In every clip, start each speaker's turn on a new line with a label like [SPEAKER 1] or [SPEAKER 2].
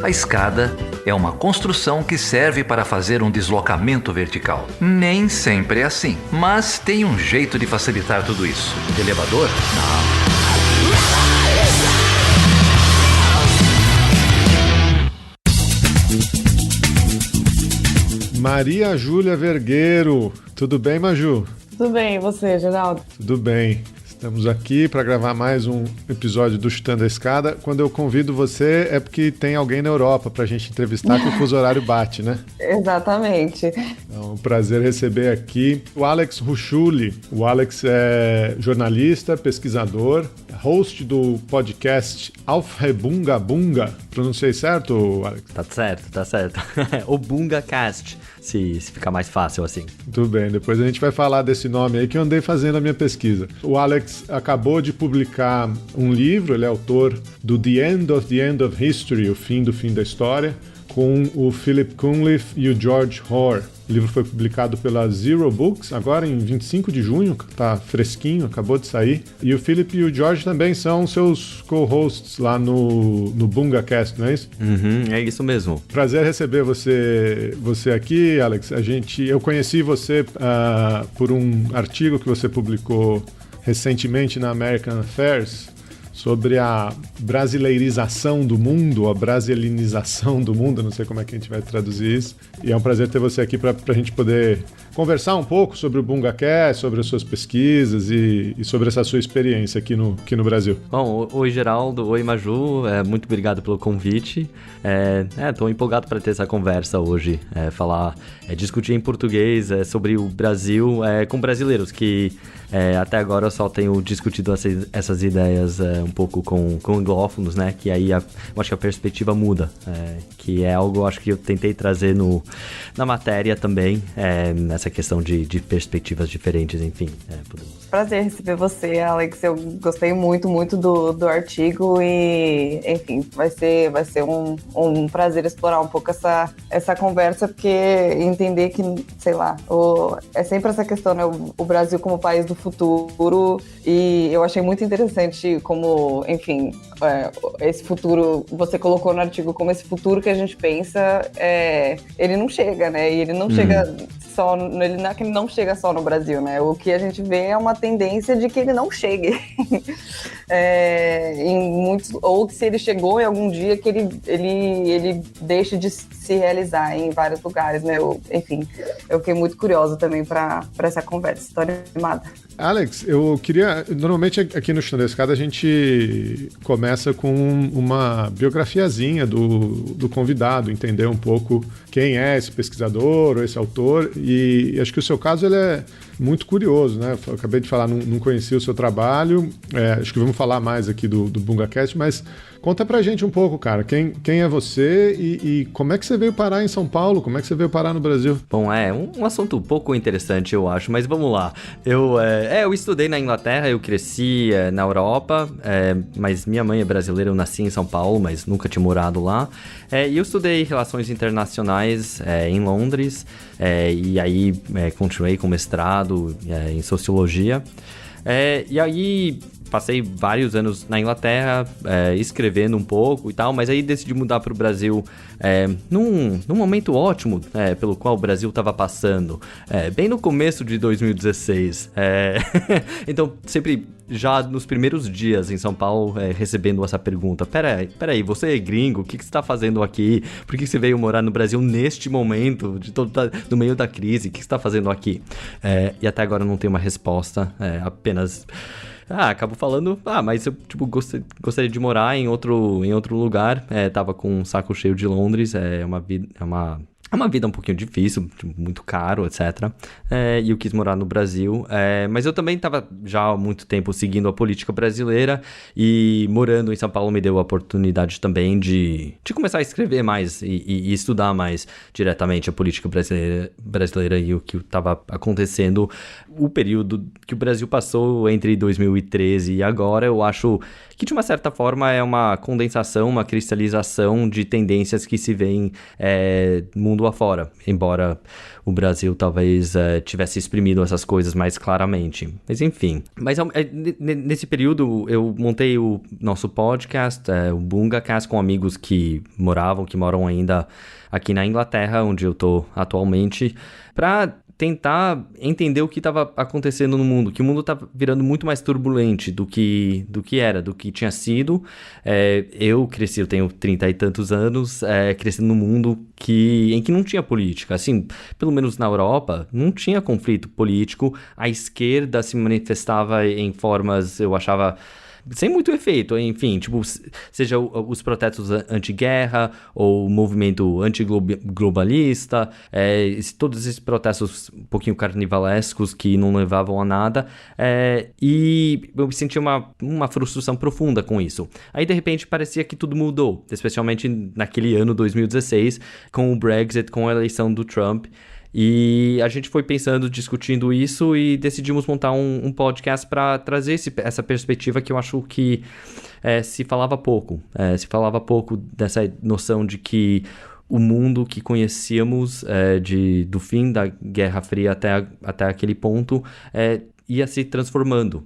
[SPEAKER 1] A escada é uma construção que serve para fazer um deslocamento vertical. Nem sempre é assim, mas tem um jeito de facilitar tudo isso. Elevador? Não.
[SPEAKER 2] Maria Júlia Vergueiro. Tudo bem, Maju?
[SPEAKER 3] Tudo bem, e você, Geraldo?
[SPEAKER 2] Tudo bem. Estamos aqui para gravar mais um episódio do Chutando a Escada. Quando eu convido você é porque tem alguém na Europa para a gente entrevistar que o fuso horário bate, né?
[SPEAKER 3] Exatamente.
[SPEAKER 2] É um prazer receber aqui o Alex Ruchuli. O Alex é jornalista, pesquisador, host do podcast Aufhebunga Bunga. Pronunciei certo, Alex?
[SPEAKER 4] Tá certo. O Bunga Cast, se ficar mais fácil assim.
[SPEAKER 2] Tudo bem, depois a gente vai falar desse nome aí que eu andei fazendo a minha pesquisa. O Alex acabou de publicar um livro, ele é autor do The End of History, o fim do fim da história, com o Philip Cunliffe e o George Hoare. O livro foi publicado pela Zero Books, agora em 25 de junho, tá fresquinho, acabou de sair. E o Philip e o George também são seus co-hosts lá no BungaCast, não é isso?
[SPEAKER 4] É isso mesmo.
[SPEAKER 2] Prazer receber você aqui, Alex. Eu conheci você por um artigo que você publicou recentemente na American Affairs, sobre a brasileirização do mundo, a brasilinização do mundo, não sei como é que a gente vai traduzir isso. E é um prazer ter você aqui para a gente poder conversar um pouco sobre o BungaCast, sobre as suas pesquisas e sobre essa sua experiência aqui no Brasil.
[SPEAKER 4] Bom, oi Geraldo, oi Maju, muito obrigado pelo convite. Estou empolgado para ter essa conversa hoje, discutir em português sobre o Brasil com brasileiros, que até agora eu só tenho discutido essas ideias um pouco com anglófonos, né? Que aí eu acho que a perspectiva muda, que é algo acho que eu tentei trazer na matéria também, nessa questão de perspectivas diferentes, enfim.
[SPEAKER 3] Prazer receber você, Alex. Eu gostei muito do artigo e, enfim, vai ser um prazer explorar um pouco essa conversa, porque entender que, sei lá, é sempre essa questão, né? O Brasil como país do futuro, e eu achei muito interessante como, enfim, esse futuro, você colocou no artigo como esse futuro que a gente pensa, ele não chega, né? E ele não chega só, ele não é que ele não chega só no Brasil, né? O que a gente vê é uma tendência de que ele não chegue. Ou que se ele chegou em algum dia, que ele deixe de se realizar em vários lugares, né? Enfim, eu fiquei muito curiosa também para essa conversa, estou animada.
[SPEAKER 2] Alex, eu queria... Normalmente aqui no Chutando a Escada a gente começa com uma biografiazinha do convidado, entender um pouco quem é esse pesquisador ou esse autor, e acho que o seu caso ele é muito curioso, né? Eu acabei de falar, não conhecia o seu trabalho, acho que vamos falar mais aqui do BungaCast, mas conta pra gente um pouco, cara, quem é você e como é que você veio parar em São Paulo, como é que você veio parar no Brasil?
[SPEAKER 4] Bom, um assunto um pouco interessante, eu acho, mas vamos lá. Eu estudei na Inglaterra, eu cresci na Europa, mas minha mãe é brasileira, eu nasci em São Paulo, mas nunca tinha morado lá. E eu estudei Relações Internacionais em Londres, e aí continuei com mestrado em Sociologia. E aí passei vários anos na Inglaterra, escrevendo um pouco e tal, mas aí decidi mudar para o Brasil num momento ótimo pelo qual o Brasil estava passando, bem no começo de 2016. Então, sempre já nos primeiros dias em São Paulo, recebendo essa pergunta: peraí, você é gringo? O que você está fazendo aqui? Por que você veio morar no Brasil neste momento, no meio da crise? O que você está fazendo aqui? E até agora eu não tenho uma resposta, apenas... acabo falando, mas eu gostaria de morar em outro lugar, tava com um saco cheio de Londres, é uma vida um pouquinho difícil, muito caro, etc. E eu quis morar no Brasil, mas eu também estava já há muito tempo seguindo a política brasileira, e morando em São Paulo me deu a oportunidade também de começar a escrever mais e estudar mais diretamente a política brasileira e o que estava acontecendo, o período que o Brasil passou entre 2013 e agora. Eu acho que de uma certa forma é uma condensação, uma cristalização de tendências que se vêem no mundo mundo afora, embora o Brasil talvez tivesse exprimido essas coisas mais claramente. Mas enfim. Mas nesse período eu montei o nosso podcast, o BungaCast, com amigos que moram ainda aqui na Inglaterra, onde eu tô atualmente, para tentar entender o que estava acontecendo no mundo, que o mundo está virando muito mais turbulente do que tinha sido. Eu tenho 30 e tantos anos, crescendo num mundo em que não tinha política. Assim, pelo menos na Europa, não tinha conflito político. A esquerda se manifestava em formas, eu achava, sem muito efeito, enfim, tipo, seja os protestos anti-guerra ou o movimento anti-globalista, todos esses protestos um pouquinho carnivalescos que não levavam a nada, e eu senti uma frustração profunda com isso. Aí, de repente, parecia que tudo mudou, especialmente naquele ano 2016, com o Brexit, com a eleição do Trump. E a gente foi pensando, discutindo isso e decidimos montar um podcast para trazer essa perspectiva que eu acho que se falava pouco. Se falava pouco dessa noção de que o mundo que conhecíamos do fim da Guerra Fria até aquele ponto ia se transformando,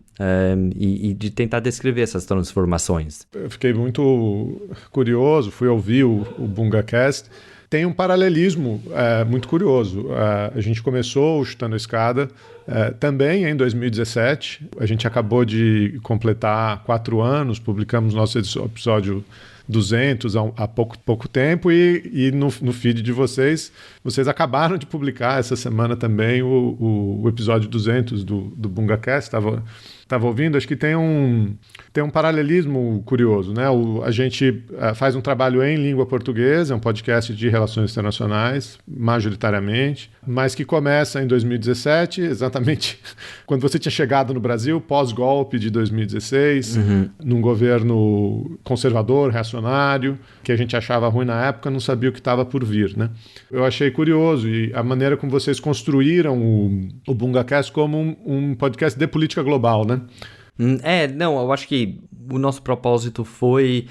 [SPEAKER 4] e de tentar descrever essas transformações.
[SPEAKER 2] Eu fiquei muito curioso, fui ouvir o BungaCast. Tem um paralelismo muito curioso. A gente começou o Chutando a Escada também em 2017. A gente acabou de completar 4 anos, publicamos nosso episódio 200 há pouco tempo e no feed de vocês acabaram de publicar essa semana também o episódio 200 do BungaCast. Estava ouvindo, acho que tem um paralelismo curioso, né? A gente faz um trabalho em língua portuguesa, é um podcast de relações internacionais, majoritariamente, mas que começa em 2017, exatamente quando você tinha chegado no Brasil, pós-golpe de 2016, num governo conservador, reacionário, que a gente achava ruim na época, não sabia o que estava por vir, né? Eu achei curioso, e a maneira como vocês construíram o BungaCast como um podcast de política global, né?
[SPEAKER 4] Eu acho que o nosso propósito foi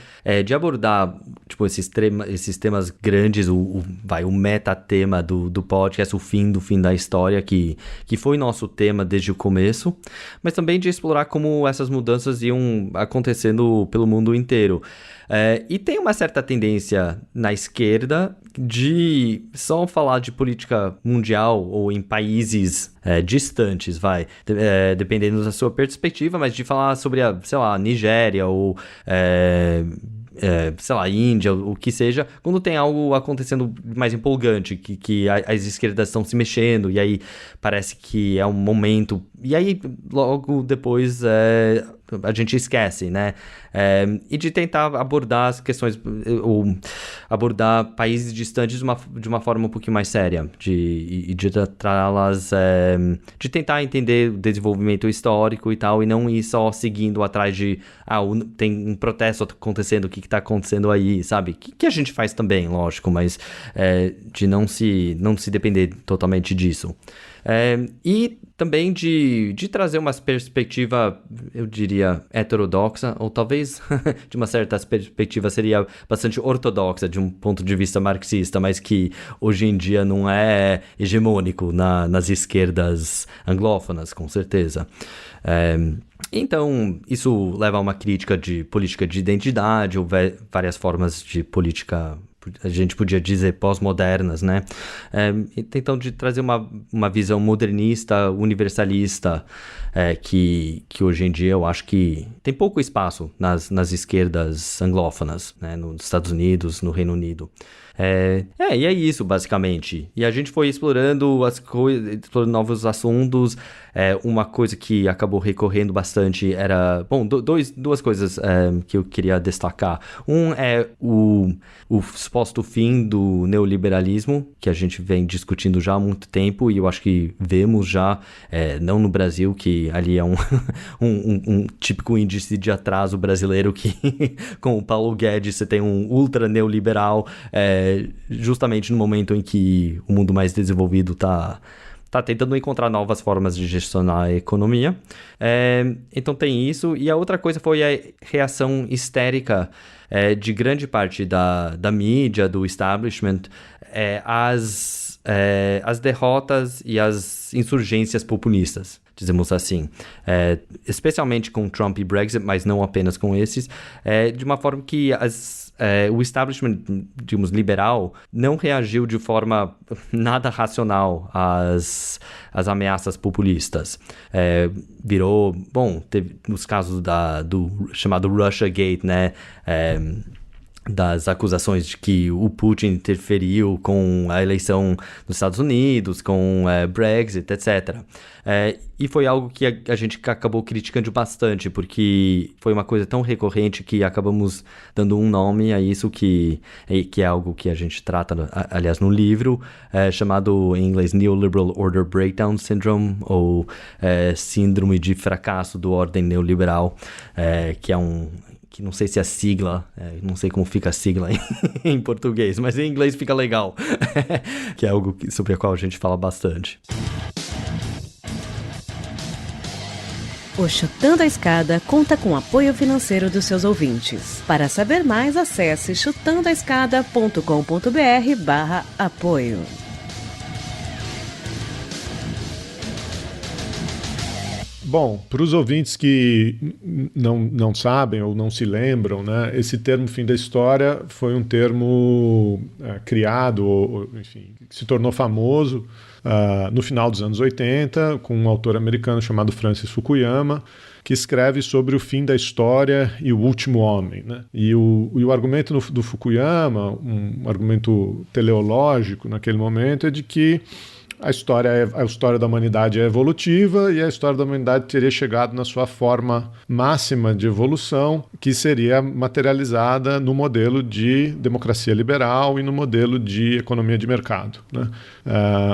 [SPEAKER 4] de abordar esses temas grandes, o metatema do podcast, o fim da história, que foi nosso tema desde o começo, mas também de explorar como essas mudanças iam acontecendo pelo mundo inteiro. E tem uma certa tendência na esquerda de só falar de política mundial ou em países distantes, dependendo da sua perspectiva, mas de falar sobre a Nigéria ou Índia, o que seja, quando tem algo acontecendo mais empolgante, que as esquerdas estão se mexendo, e aí parece que é um momento, e aí logo depois a gente esquece, né? E de tentar abordar as questões, ou abordar países distantes de uma forma um pouquinho mais séria, de tratá-las, de tentar entender o desenvolvimento histórico e tal, e não ir só seguindo atrás de, tem um protesto acontecendo, o que está acontecendo aí, sabe? Que a gente faz também, lógico, mas de não se depender totalmente disso. E também de trazer uma perspectiva, eu diria, heterodoxa, ou talvez de uma certa perspectiva seria bastante ortodoxa de um ponto de vista marxista, mas que hoje em dia não é hegemônico nas esquerdas anglófonas, com certeza. Então, isso leva a uma crítica de política de identidade, ou várias formas de política, a gente podia dizer, pós-modernas, né? Então, de trazer uma visão modernista, universalista, que hoje em dia eu acho que tem pouco espaço nas esquerdas anglófonas, né? Nos Estados Unidos, no Reino Unido. E é isso, basicamente. E a gente foi explorando as coisas, explorando novos assuntos. Uma coisa que acabou recorrendo bastante era... Bom, duas coisas que eu queria destacar. Um é o suposto fim do neoliberalismo, que a gente vem discutindo já há muito tempo, e eu acho que vemos já, não no Brasil, que ali é um típico índice de atraso brasileiro, que com o Paulo Guedes você tem um ultra neoliberal, justamente no momento em que o mundo mais desenvolvido está tentando encontrar novas formas de gestionar a economia. Então tem isso. E a outra coisa foi a reação histérica de grande parte da mídia, do establishment, as derrotas e as insurgências populistas, dizemos assim, especialmente com Trump e Brexit, mas não apenas com esses, de uma forma que o establishment, digamos, liberal, não reagiu de forma nada racional às ameaças populistas. Teve os casos do chamado Russiagate, né? Das acusações de que o Putin interferiu com a eleição nos Estados Unidos, com Brexit, etc. E foi algo que a gente acabou criticando bastante, porque foi uma coisa tão recorrente que acabamos dando um nome a isso, que é algo que a gente trata, aliás, no livro, chamado em inglês Neoliberal Order Breakdown Syndrome, ou Síndrome de Fracasso do Ordem Neoliberal, que é que não sei se é a sigla, não sei como fica a sigla em português, mas em inglês fica legal, que é algo sobre o qual a gente fala bastante.
[SPEAKER 5] O Chutando a Escada conta com apoio financeiro dos seus ouvintes. Para saber mais, acesse chutandoaescada.com.br/apoio.
[SPEAKER 2] Bom, para os ouvintes que não sabem ou não se lembram, né, esse termo fim da história foi um termo criado, ou, enfim, que se tornou famoso no final dos anos 80, com um autor americano chamado Francis Fukuyama, que escreve sobre o fim da história e o último homem, né? E o argumento do Fukuyama, um argumento teleológico naquele momento, é de que a história da humanidade é evolutiva e a história da humanidade teria chegado na sua forma máxima de evolução, que seria materializada no modelo de democracia liberal e no modelo de economia de mercado, né?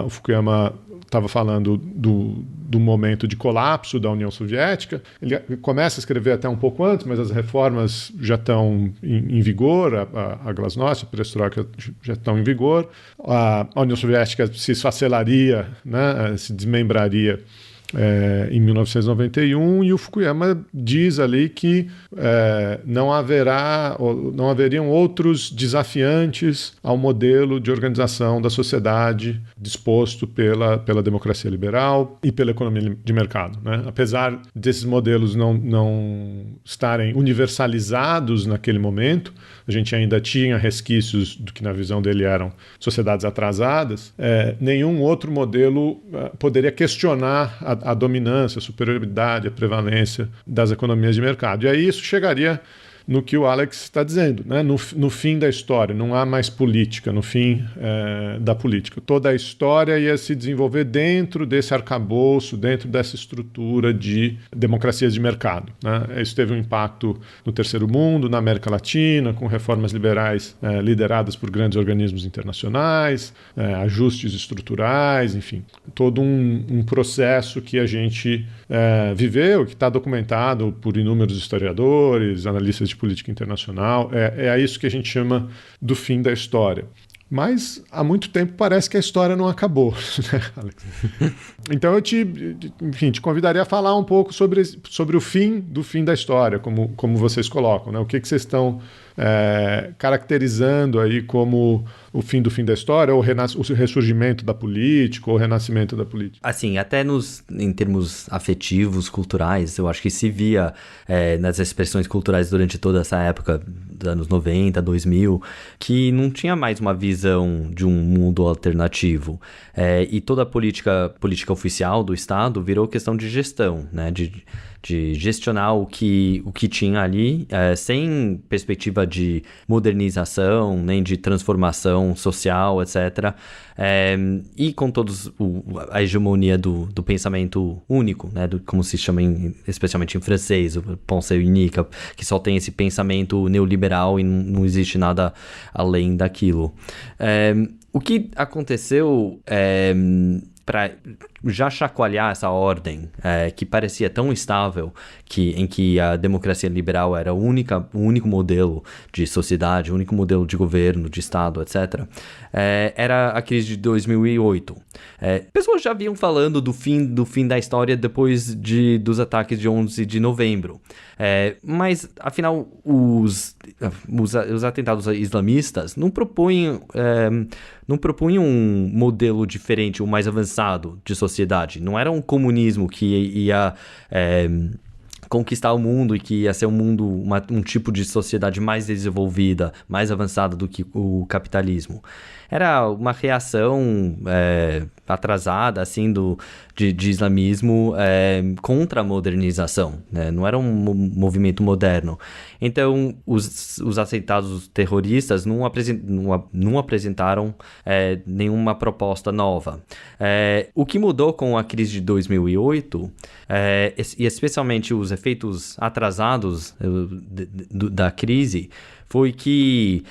[SPEAKER 2] O Fukuyama estava falando do momento de colapso da União Soviética. Ele começa a escrever até um pouco antes, mas as reformas já estão em vigor, a glasnost, a perestroika já estão em vigor. A União Soviética se esfacelaria, né, se desmembraria em 1991, e o Fukuyama diz ali que não haveriam outros desafiantes ao modelo de organização da sociedade disposto pela democracia liberal e pela economia de mercado, né? Apesar desses modelos não estarem universalizados naquele momento, a gente ainda tinha resquícios do que na visão dele eram sociedades atrasadas, nenhum outro modelo poderia questionar a dominância, a superioridade, a prevalência das economias de mercado. E aí isso chegaria no que o Alex está dizendo, né? No fim da história, não há mais política, no fim da política. Toda a história ia se desenvolver dentro desse arcabouço, dentro dessa estrutura de democracias de mercado, né? Isso teve um impacto no Terceiro Mundo, na América Latina, com reformas liberais lideradas por grandes organismos internacionais, ajustes estruturais, enfim, todo um processo que a gente viveu, que está documentado por inúmeros historiadores, analistas de política internacional. É a isso que a gente chama do fim da história. Mas há muito tempo parece que a história não acabou, né, Alex? Então eu te convidaria a falar um pouco sobre o fim do fim da história, como vocês colocam, né? O que vocês estão caracterizando aí como o fim do fim da história, ou o ressurgimento da política, ou o renascimento da política?
[SPEAKER 4] Assim, até em termos afetivos, culturais, eu acho que se via nas expressões culturais durante toda essa época dos anos 90, 2000, que não tinha mais uma visão de um mundo alternativo. E toda a política oficial do Estado virou questão de gestão, né? De gestionar o que tinha ali, sem perspectiva de modernização, nem de transformação social, etc. E com a hegemonia do pensamento único, né? Como se chama especialmente em francês, o pensée unique, que só tem esse pensamento neoliberal e não existe nada além daquilo. O que aconteceu já chacoalhar essa ordem que parecia tão estável, em que a democracia liberal era o único modelo de sociedade, o único modelo de governo, de Estado, etc., era a crise de 2008. Pessoas já vinham falando do fim da história depois dos ataques de 11 de novembro. Mas, afinal, os atentados islamistas não propunham um modelo diferente, um mais avançado de sociedade. Não era um comunismo que ia conquistar o mundo e que ia ser um tipo de sociedade mais desenvolvida, mais avançada do que o capitalismo. Era uma reação atrasada, assim, de islamismo contra a modernização, né? Não era um movimento moderno. Então, os atentados terroristas não apresentaram nenhuma proposta nova. O que mudou com a crise de 2008, e especialmente os efeitos atrasados da crise, foi que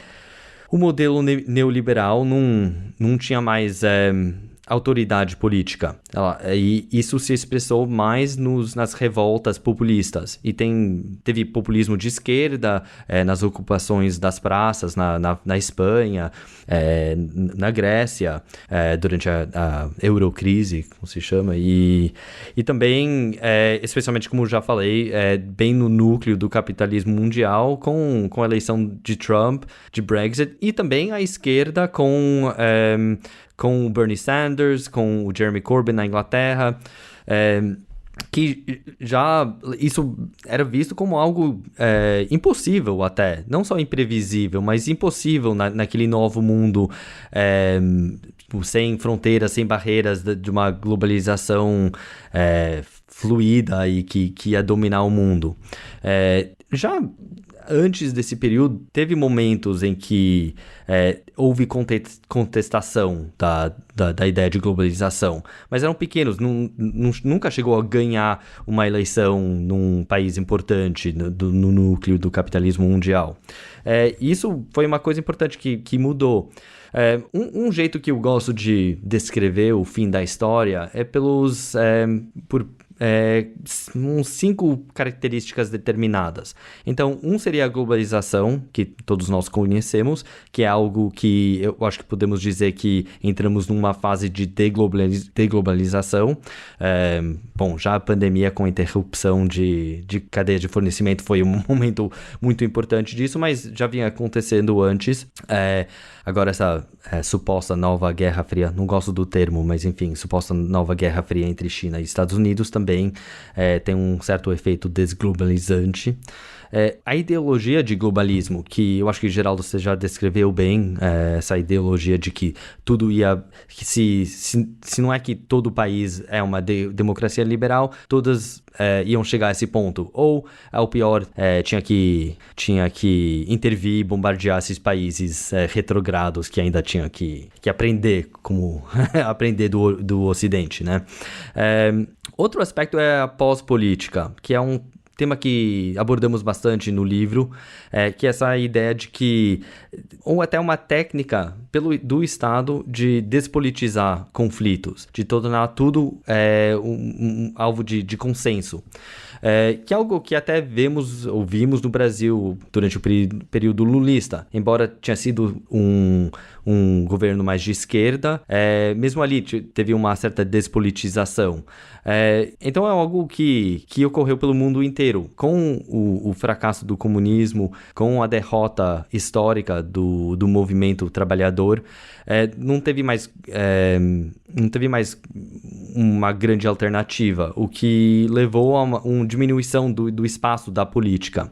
[SPEAKER 4] o modelo neoliberal não tinha mais autoridade política. E isso se expressou mais nas revoltas populistas. E teve populismo de esquerda nas ocupações das praças na Espanha, na Grécia, durante a Eurocrise, como se chama, e também, especialmente como já falei, bem no núcleo do capitalismo mundial, com a eleição de Trump, de Brexit, e também a esquerda com o Bernie Sanders, com o Jeremy Corbyn na Inglaterra, que isso era visto como algo impossível até, não só imprevisível, mas impossível naquele novo mundo sem fronteiras, sem barreiras de uma globalização fluida e que ia dominar o mundo. Já antes desse período, teve momentos em que houve contestação da ideia de globalização, mas eram pequenos, nunca chegou a ganhar uma eleição num país importante no núcleo do capitalismo mundial. Isso foi uma coisa importante que mudou. Um jeito que eu gosto de descrever o fim da história é por uns 5 características determinadas. Então, seria a globalização, que todos nós conhecemos, que é algo que eu acho que podemos dizer que entramos numa fase de deglobalização. Já a pandemia com a interrupção de cadeia de fornecimento foi um momento muito importante disso, mas já vinha acontecendo antes. Agora essa suposta nova Guerra Fria, não gosto do termo, mas enfim, suposta nova Guerra Fria entre China e Estados Unidos também tem um certo efeito desglobalizante. A ideologia de globalismo, que eu acho que, Geraldo, você já descreveu bem, essa ideologia de que tudo que se não é que todo país é uma democracia liberal, todas iam chegar a esse ponto. Ou, ao pior, tinha que intervir e bombardear esses países retrogrados que ainda tinha que aprender como aprender do Ocidente, né? Outro aspecto é a pós-política, que é um tema que abordamos bastante no livro, que é essa ideia de que, ou até uma técnica do Estado de despolitizar conflitos, de tornar tudo um alvo de consenso. Que é algo que até ouvimos no Brasil durante o período lulista, embora tinha sido um governo mais de esquerda, mesmo ali teve uma certa despolitização. Então é algo que ocorreu pelo mundo inteiro. Com o fracasso do comunismo, com a derrota histórica do movimento trabalhador, não teve mais uma grande alternativa, o que levou a uma diminuição do espaço da política.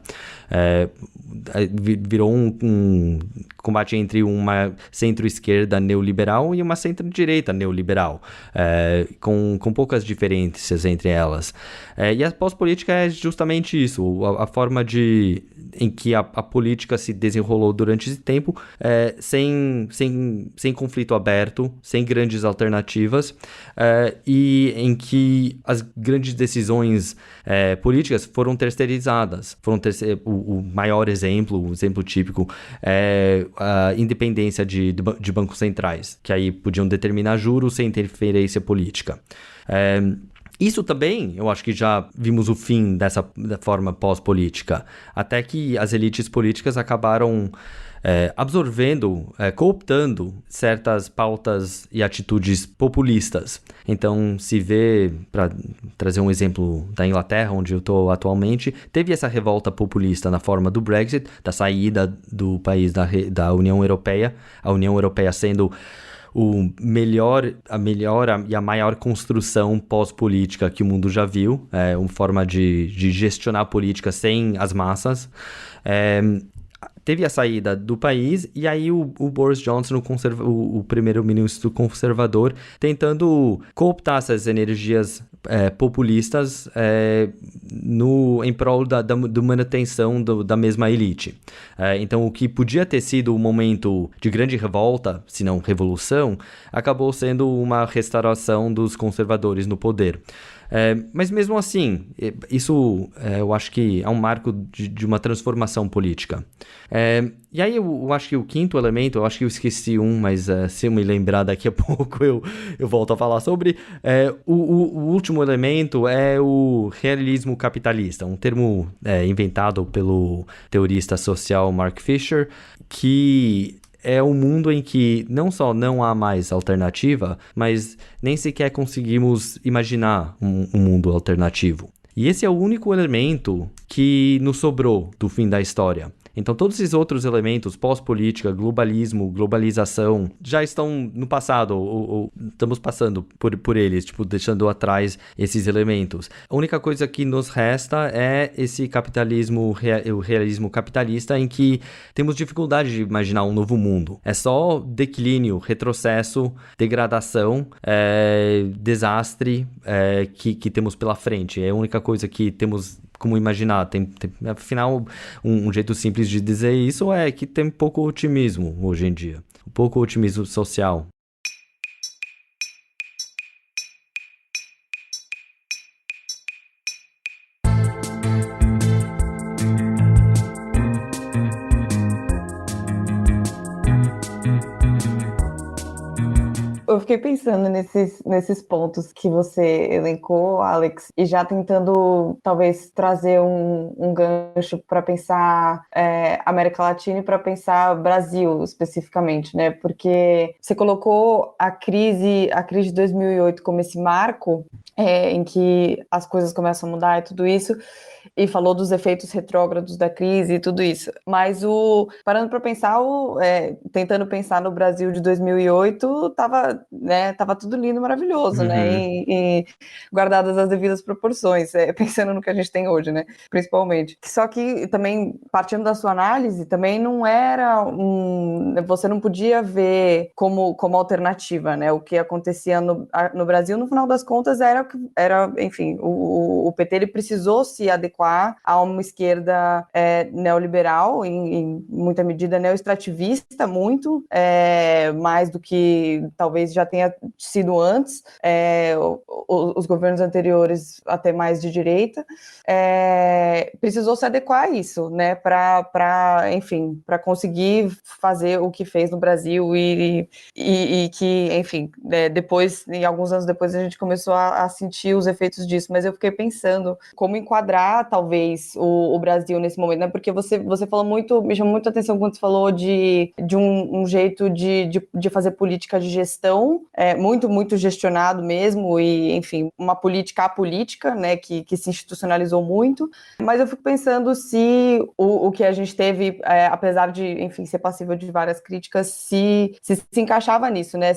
[SPEAKER 4] Virou um combate entre uma centro-esquerda neoliberal e uma centro-direita neoliberal, com poucas diferenças entre elas. E a pós-política é justamente isso, a forma em que a política se desenrolou durante esse tempo, sem conflito aberto, sem grandes alternativas, e em que as grandes decisões políticas foram terceirizadas. O maior exemplo um exemplo típico, é a independência de bancos centrais, que aí podiam determinar juros sem interferência política. Isso também, eu acho que já vimos o fim dessa forma pós-política, até que as elites políticas acabaram absorvendo, cooptando certas pautas e atitudes populistas. Então, se vê, para trazer um exemplo da Inglaterra, onde eu estou atualmente, teve essa revolta populista na forma do Brexit, da saída do país da União Europeia, a União Europeia sendo a melhor e a maior construção pós-política que o mundo já viu, uma forma de gestionar a política sem as massas. Teve a saída do país e aí o Boris Johnson, o primeiro-ministro conservador, tentando cooptar essas energias populistas em prol da manutenção da mesma elite. Então, o que podia ter sido um momento de grande revolta, se não revolução, acabou sendo uma restauração dos conservadores no poder. Mas mesmo assim, isso eu acho que é um marco de uma transformação política. E aí eu acho que o quinto elemento, eu acho que eu esqueci mas se eu me lembrar daqui a pouco eu volto a falar sobre. O último elemento é o realismo capitalista, um termo inventado pelo teorista social Mark Fisher, que é um mundo em que não só não há mais alternativa, mas nem sequer conseguimos imaginar um mundo alternativo. E esse é o único elemento que nos sobrou do fim da história. Então, todos esses outros elementos, pós-política, globalismo, globalização, já estão no passado, ou estamos passando por eles, deixando atrás esses elementos. A única coisa que nos resta é esse capitalismo, o realismo capitalista, em que temos dificuldade de imaginar um novo mundo. É só declínio, retrocesso, degradação, desastre que temos pela frente. É a única coisa que temos como imaginar. Afinal, um jeito simples de dizer isso é que tem pouco otimismo hoje em dia. Pouco otimismo social.
[SPEAKER 3] Eu fiquei pensando nesses pontos que você elencou, Alex, e já tentando talvez trazer um gancho para pensar América Latina e para pensar Brasil especificamente, né? Porque você colocou a crise de 2008 como esse marco em que as coisas começam a mudar e tudo isso, e falou dos efeitos retrógrados da crise e tudo isso. Mas parando para pensar, tentando pensar no Brasil de 2008, tava tudo lindo, maravilhoso,
[SPEAKER 4] uhum.
[SPEAKER 3] né? E guardadas as devidas proporções, pensando no que a gente tem hoje, né? Principalmente. Só que também, partindo da sua análise, também não era você não podia ver como alternativa, né? O que acontecia no Brasil, no final das contas, era enfim, o PT ele precisou se adequar a uma esquerda neoliberal, em muita medida neoextrativista, muito mais do que talvez já tenha sido antes, os governos anteriores até mais de direita, precisou se adequar a isso, né, para conseguir fazer o que fez no Brasil e que, enfim, depois, em alguns anos depois, a gente começou a sentir os efeitos disso, mas eu fiquei pensando como enquadrar talvez o Brasil nesse momento, né? Porque você falou muito, me chamou muito a atenção quando você falou de um jeito de fazer política de gestão, muito, muito gestionado mesmo, e, enfim, uma política apolítica, né? Que se institucionalizou muito, mas eu fico pensando se o que a gente teve, apesar de, enfim, ser passível de várias críticas, se encaixava nisso, né?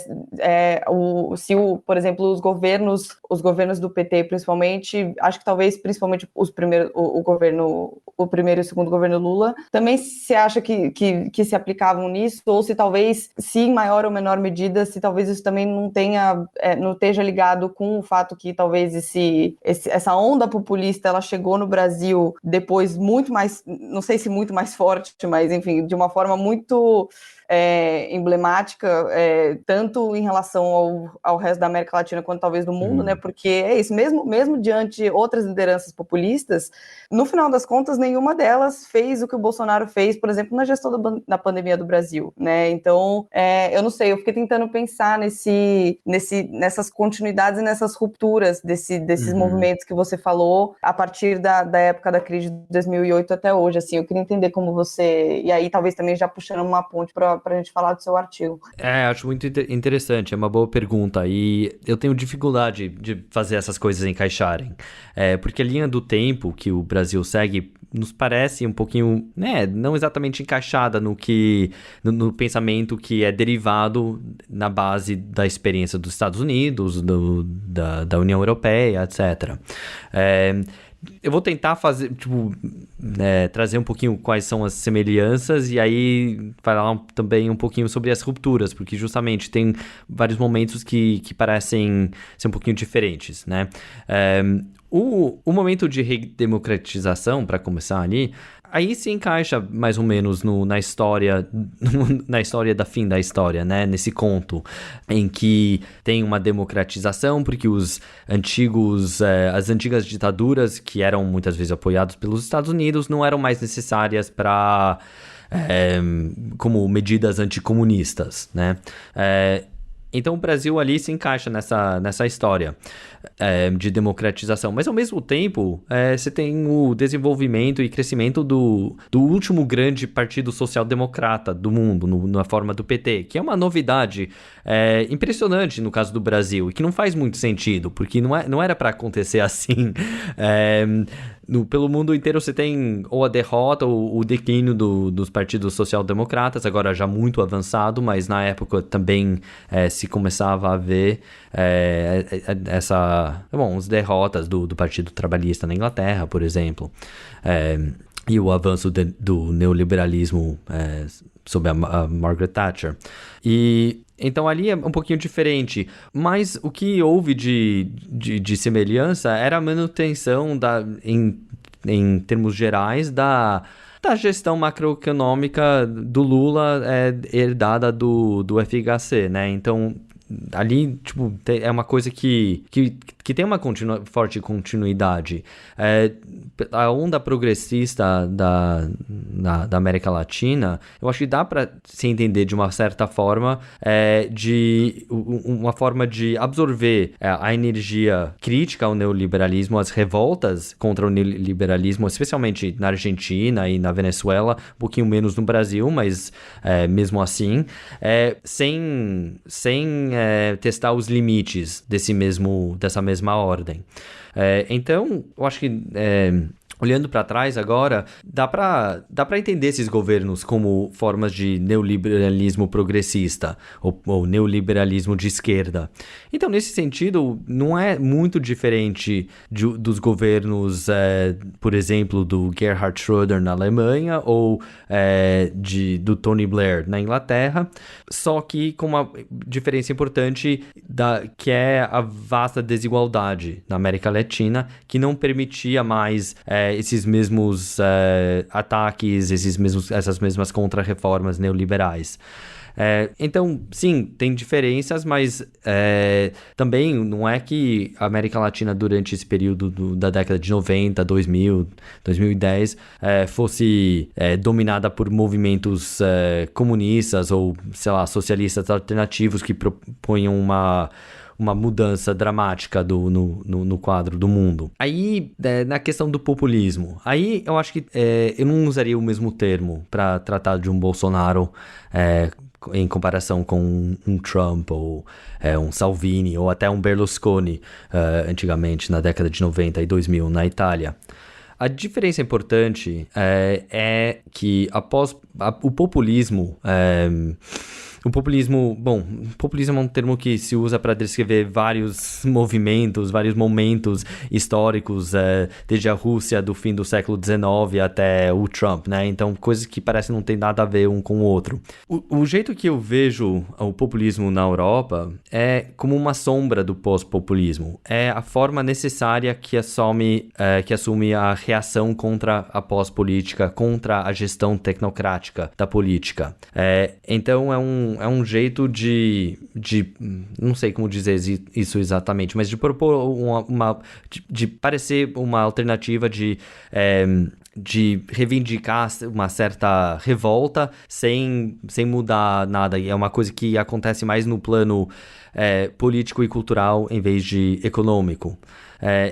[SPEAKER 3] Por exemplo, os governos do PT, principalmente, acho que talvez principalmente o primeiro e o segundo governo Lula, também se acha que se aplicavam nisso, ou se talvez, se em maior ou menor medida, se talvez isso também não esteja ligado com o fato que talvez essa onda populista, ela chegou no Brasil depois muito mais, não sei se muito mais forte, mas enfim, de uma forma muito emblemática, tanto em relação ao resto da América Latina quanto talvez do mundo, né? Porque é isso, mesmo diante de outras lideranças populistas, No final das contas, nenhuma delas fez o que o Bolsonaro fez, por exemplo, na gestão da pandemia do Brasil, né? Então, eu não sei, eu fiquei tentando pensar nessas continuidades e nessas rupturas desses movimentos que você falou a partir da época da crise de 2008 até hoje, assim, eu queria entender como você... E aí, talvez também já puxando uma ponte para a gente falar do seu artigo.
[SPEAKER 4] Acho muito interessante, é uma boa pergunta, e eu tenho dificuldade de fazer essas coisas encaixarem, porque a linha do tempo que o Brasil segue nos parece um pouquinho, não exatamente encaixada no pensamento que é derivado na base da experiência dos Estados Unidos, da União Europeia, etc. Eu vou tentar fazer, trazer um pouquinho quais são as semelhanças e aí falar também um pouquinho sobre as rupturas, porque justamente tem vários momentos que parecem ser um pouquinho diferentes, né? O momento de redemocratização, para começar ali, aí se encaixa mais ou menos na história da fim da história, né? Nesse conto em que tem uma democratização porque as antigas ditaduras, que eram muitas vezes apoiadas pelos Estados Unidos, não eram mais necessárias como medidas anticomunistas, né? Então o Brasil ali se encaixa nessa história de democratização. Mas ao mesmo tempo, você tem o desenvolvimento e crescimento do último grande partido social-democrata do mundo, na forma do PT, que é uma novidade impressionante no caso do Brasil, e que não faz muito sentido, porque não era para acontecer assim. Pelo mundo inteiro você tem ou a derrota ou o declínio dos partidos social-democratas, agora já muito avançado, mas na época também se começava a ver as derrotas do Partido Trabalhista na Inglaterra, por exemplo, e o avanço do neoliberalismo sob a Margaret Thatcher. E então ali é um pouquinho diferente, mas o que houve de semelhança era a manutenção em termos gerais da gestão macroeconômica do Lula herdada do FHC, né? Então ali, é uma coisa que tem uma forte continuidade. A onda progressista da América Latina, eu acho que dá para se entender de uma certa forma, de uma forma de absorver a energia crítica ao neoliberalismo, as revoltas contra o neoliberalismo, especialmente na Argentina e na Venezuela, um pouquinho menos no Brasil, mas mesmo assim, sem testar os limites dessa mesma ordem. Então, eu acho que olhando para trás agora, dá para entender esses governos como formas de neoliberalismo progressista ou neoliberalismo de esquerda. Então, nesse sentido, não é muito diferente dos governos, por exemplo, do Gerhard Schröder na Alemanha ou do Tony Blair na Inglaterra, só que com uma diferença importante que é a vasta desigualdade na América Latina, que não permitia mais esses mesmos ataques, essas mesmas contra-reformas neoliberais. Então, sim, tem diferenças, mas também não é que a América Latina durante esse período da década de 90, 2000, 2010 fosse dominada por movimentos comunistas ou, sei lá, socialistas alternativos que propunham uma mudança dramática no quadro do mundo. Aí, na questão do populismo, aí eu acho que eu não usaria o mesmo termo para tratar de um Bolsonaro em comparação com um Trump ou um Salvini ou até um Berlusconi antigamente, na década de 90 e 2000 na Itália. A diferença importante é que após o populismo... O populismo é um termo que se usa para descrever vários movimentos, vários momentos históricos, desde a Rússia do fim do século XIX até o Trump, né? Então, coisas que parecem não ter nada a ver um com o outro. O jeito que eu vejo o populismo na Europa é como uma sombra do pós-populismo. É a forma necessária que assume a reação contra a pós-política, contra a gestão tecnocrática da política. Então, um jeito de não sei como dizer isso exatamente, mas de propor de parecer uma alternativa de reivindicar uma certa revolta sem mudar nada. E é uma coisa que acontece mais no plano político e cultural em vez de econômico.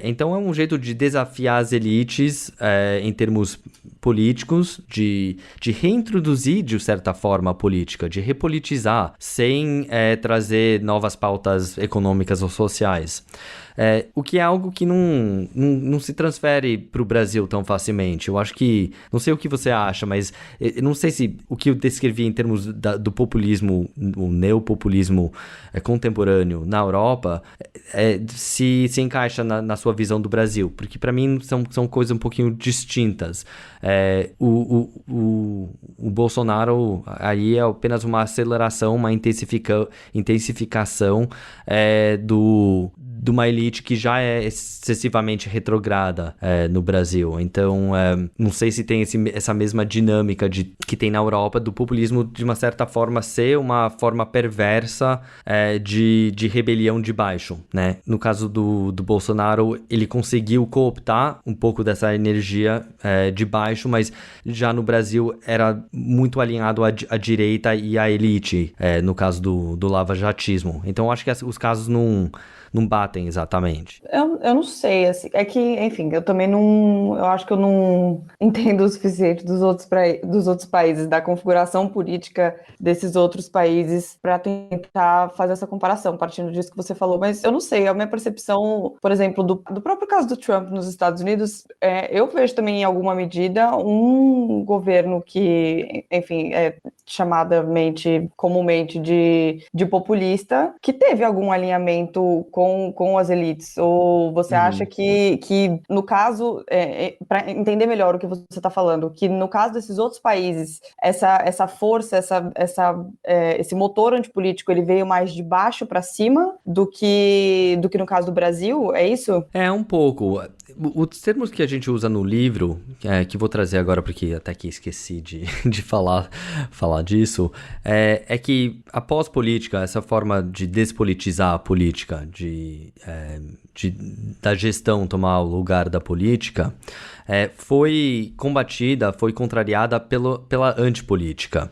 [SPEAKER 4] Então é um jeito de desafiar as elites em termos políticos, de reintroduzir de certa forma a política, de repolitizar, sem trazer novas pautas econômicas ou sociais. O que é algo que não se transfere para o Brasil tão facilmente. Eu acho que, não sei o que você acha, mas eu não sei se o que eu descrevi em termos do populismo, o neopopulismo contemporâneo na Europa, se encaixa na sua visão do Brasil, porque para mim são coisas um pouquinho distintas. O Bolsonaro aí é apenas uma aceleração, uma intensificação de uma elite que já é excessivamente retrograda no Brasil. Então, não sei se tem essa mesma dinâmica que tem na Europa do populismo, de uma certa forma, ser uma forma perversa de rebelião de baixo, né? No caso do Bolsonaro, ele conseguiu cooptar um pouco dessa energia de baixo, mas já no Brasil era muito alinhado à direita e à elite, no caso do lavajatismo. Então, acho que os casos não batem exatamente.
[SPEAKER 3] Eu não sei, assim, é que, enfim, eu também não, eu acho que eu não entendo o suficiente dos outros países, da configuração política desses outros países para tentar fazer essa comparação, partindo disso que você falou, mas eu não sei, a minha percepção, por exemplo, do próprio caso do Trump nos Estados Unidos, eu vejo também em alguma medida um governo que, enfim, é comumente de populista, que teve algum alinhamento com as elites, ou você acha que no caso, para entender melhor o que você está falando, que no caso desses outros países, essa força, esse motor antipolítico, ele veio mais de baixo para cima do que no caso do Brasil, é isso?
[SPEAKER 4] Um pouco. Os termos que a gente usa no livro, que vou trazer agora porque até que esqueci de falar disso, é que a pós-política, essa forma de despolitizar a política, da gestão tomar o lugar da política, foi combatida, foi contrariada pela antipolítica.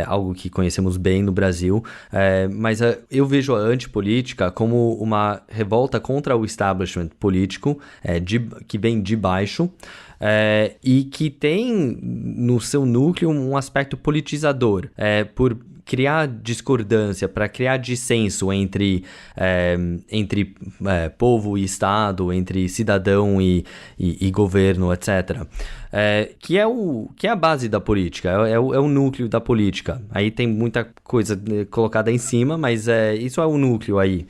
[SPEAKER 4] Algo que conhecemos bem no Brasil, mas eu vejo a antipolítica como uma revolta contra o establishment político, que vem de baixo, e que tem no seu núcleo um aspecto politizador, por criar discordância, para criar dissenso entre povo e Estado, entre cidadão e governo, etc. Que é a base da política, é o núcleo da política. Aí tem muita coisa colocada em cima, mas isso é o núcleo aí.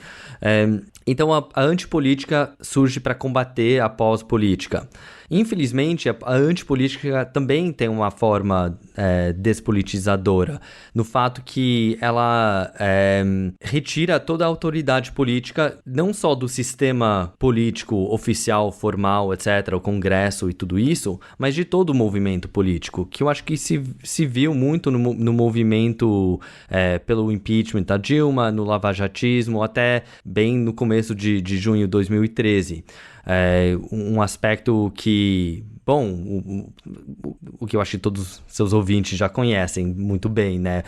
[SPEAKER 4] Então a antipolítica surge para combater a pós-política. Infelizmente, a antipolítica também tem uma forma despolitizadora, no fato que ela retira toda a autoridade política, não só do sistema político oficial, formal, etc., o Congresso e tudo isso, mas de todo o movimento político, que eu acho que se viu muito no movimento pelo impeachment da Dilma, no lavajatismo, até bem no começo de junho de 2013. Um aspecto que, bom, o que eu acho que todos seus ouvintes já conhecem muito bem, né?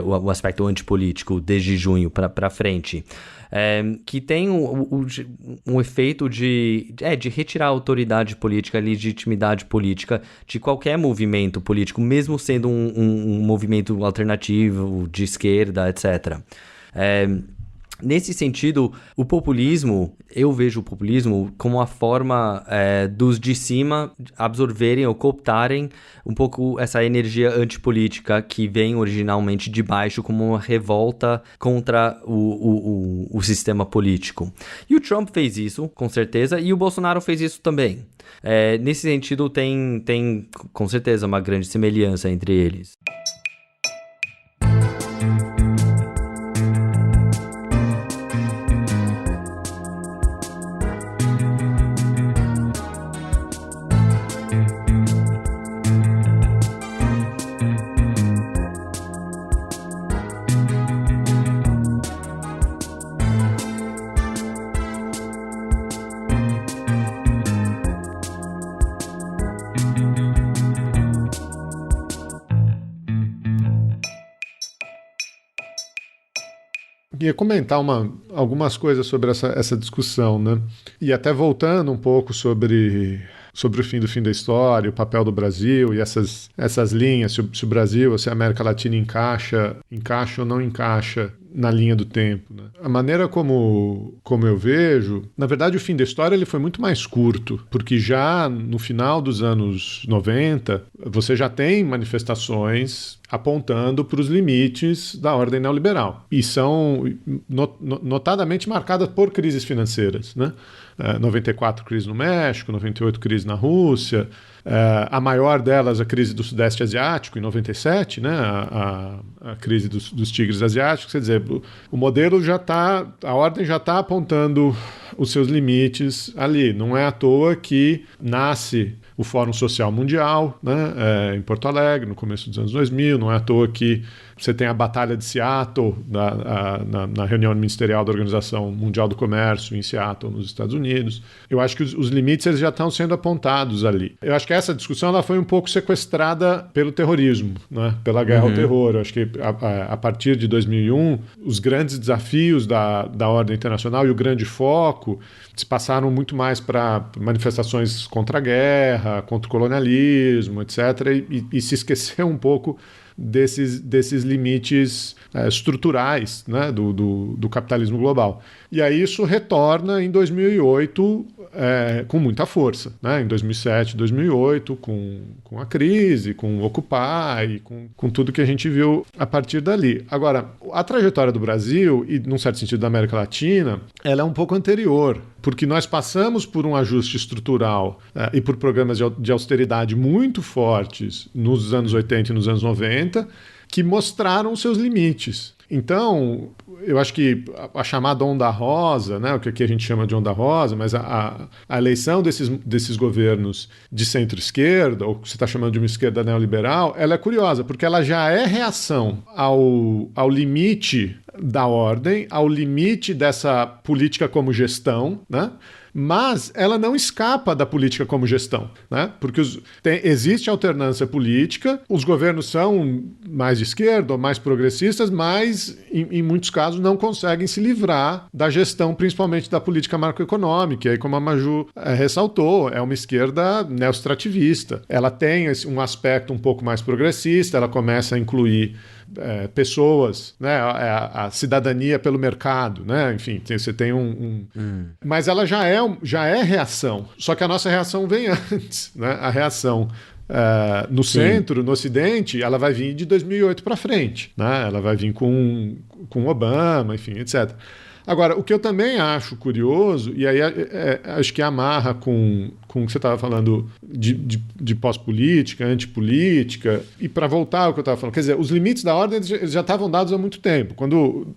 [SPEAKER 4] O aspecto antipolítico desde junho para frente. Que tem um efeito de retirar a autoridade política, a legitimidade política de qualquer movimento político, mesmo sendo um movimento alternativo, de esquerda, etc. Nesse sentido, eu vejo o populismo como a forma dos de cima absorverem ou cooptarem um pouco essa energia antipolítica que vem originalmente de baixo como uma revolta contra o sistema político. E o Trump fez isso, com certeza, e o Bolsonaro fez isso também. Nesse sentido, tem com certeza uma grande semelhança entre eles.
[SPEAKER 2] queria comentar algumas coisas sobre essa discussão, né? E até voltando um pouco sobre o fim da história, o papel do Brasil e essas linhas, se o Brasil ou se a América Latina encaixa ou não encaixa na linha do tempo, né? A maneira como eu vejo, na verdade o fim da história ele foi muito mais curto, porque já no final dos anos 90, você já tem manifestações apontando para os limites da ordem neoliberal. E são notadamente marcadas por crises financeiras, né? 94 crise no México, 98 crise na Rússia, a maior delas a crise do Sudeste Asiático em 97, né? A crise dos tigres asiáticos. Quer dizer, o modelo a ordem já está apontando os seus limites ali. Não é à toa que nasce o Fórum Social Mundial, né, em Porto Alegre, no começo dos anos 2000. Não é à toa que você tem a Batalha de Seattle na reunião ministerial da Organização Mundial do Comércio em Seattle, nos Estados Unidos. Eu acho que os limites eles já estão sendo apontados ali. Eu acho que essa discussão ela foi um pouco sequestrada pelo terrorismo, né, pela guerra ao terror. Eu acho que a partir de 2001, os grandes desafios da ordem internacional e o grande foco se passaram muito mais para manifestações contra a guerra, contra o colonialismo, etc., e se esqueceu um pouco desses limites estruturais, né, do capitalismo global. E aí isso retorna em 2008 com muita força, né? Em 2007, 2008, com a crise, com o Occupy, com tudo que a gente viu a partir dali. Agora, a trajetória do Brasil, e num certo sentido da América Latina, ela é um pouco anterior, porque nós passamos por um ajuste estrutural e por programas de austeridade muito fortes nos anos 80 e nos anos 90, que mostraram seus limites. Então, eu acho que a chamada onda rosa, né, o que aqui a gente chama de onda rosa, mas a eleição desses governos de centro-esquerda, ou que você está chamando de uma esquerda neoliberal, ela é curiosa, porque ela já é reação ao limite da ordem, ao limite dessa política como gestão, né? Mas ela não escapa da política como gestão, né? Porque existe alternância política, os governos são mais de esquerda ou mais progressistas, mas em muitos casos não conseguem se livrar da gestão, principalmente da política macroeconômica. E aí, como a Maju ressaltou, é uma esquerda neostrativista. Ela tem um aspecto um pouco mais progressista, ela começa a incluir pessoas, né, a cidadania pelo mercado, né, enfim, você tem mas ela já é reação, só que a nossa reação vem antes, né, a reação no centro, no Ocidente, ela vai vir de 2008 para frente, né, ela vai vir com Obama, enfim, etc. Agora, o que eu também acho curioso, e aí acho que amarra com o que você estava falando de pós-política, antipolítica, e para voltar ao que eu estava falando, quer dizer, os limites da ordem eles já estavam dados há muito tempo. Quando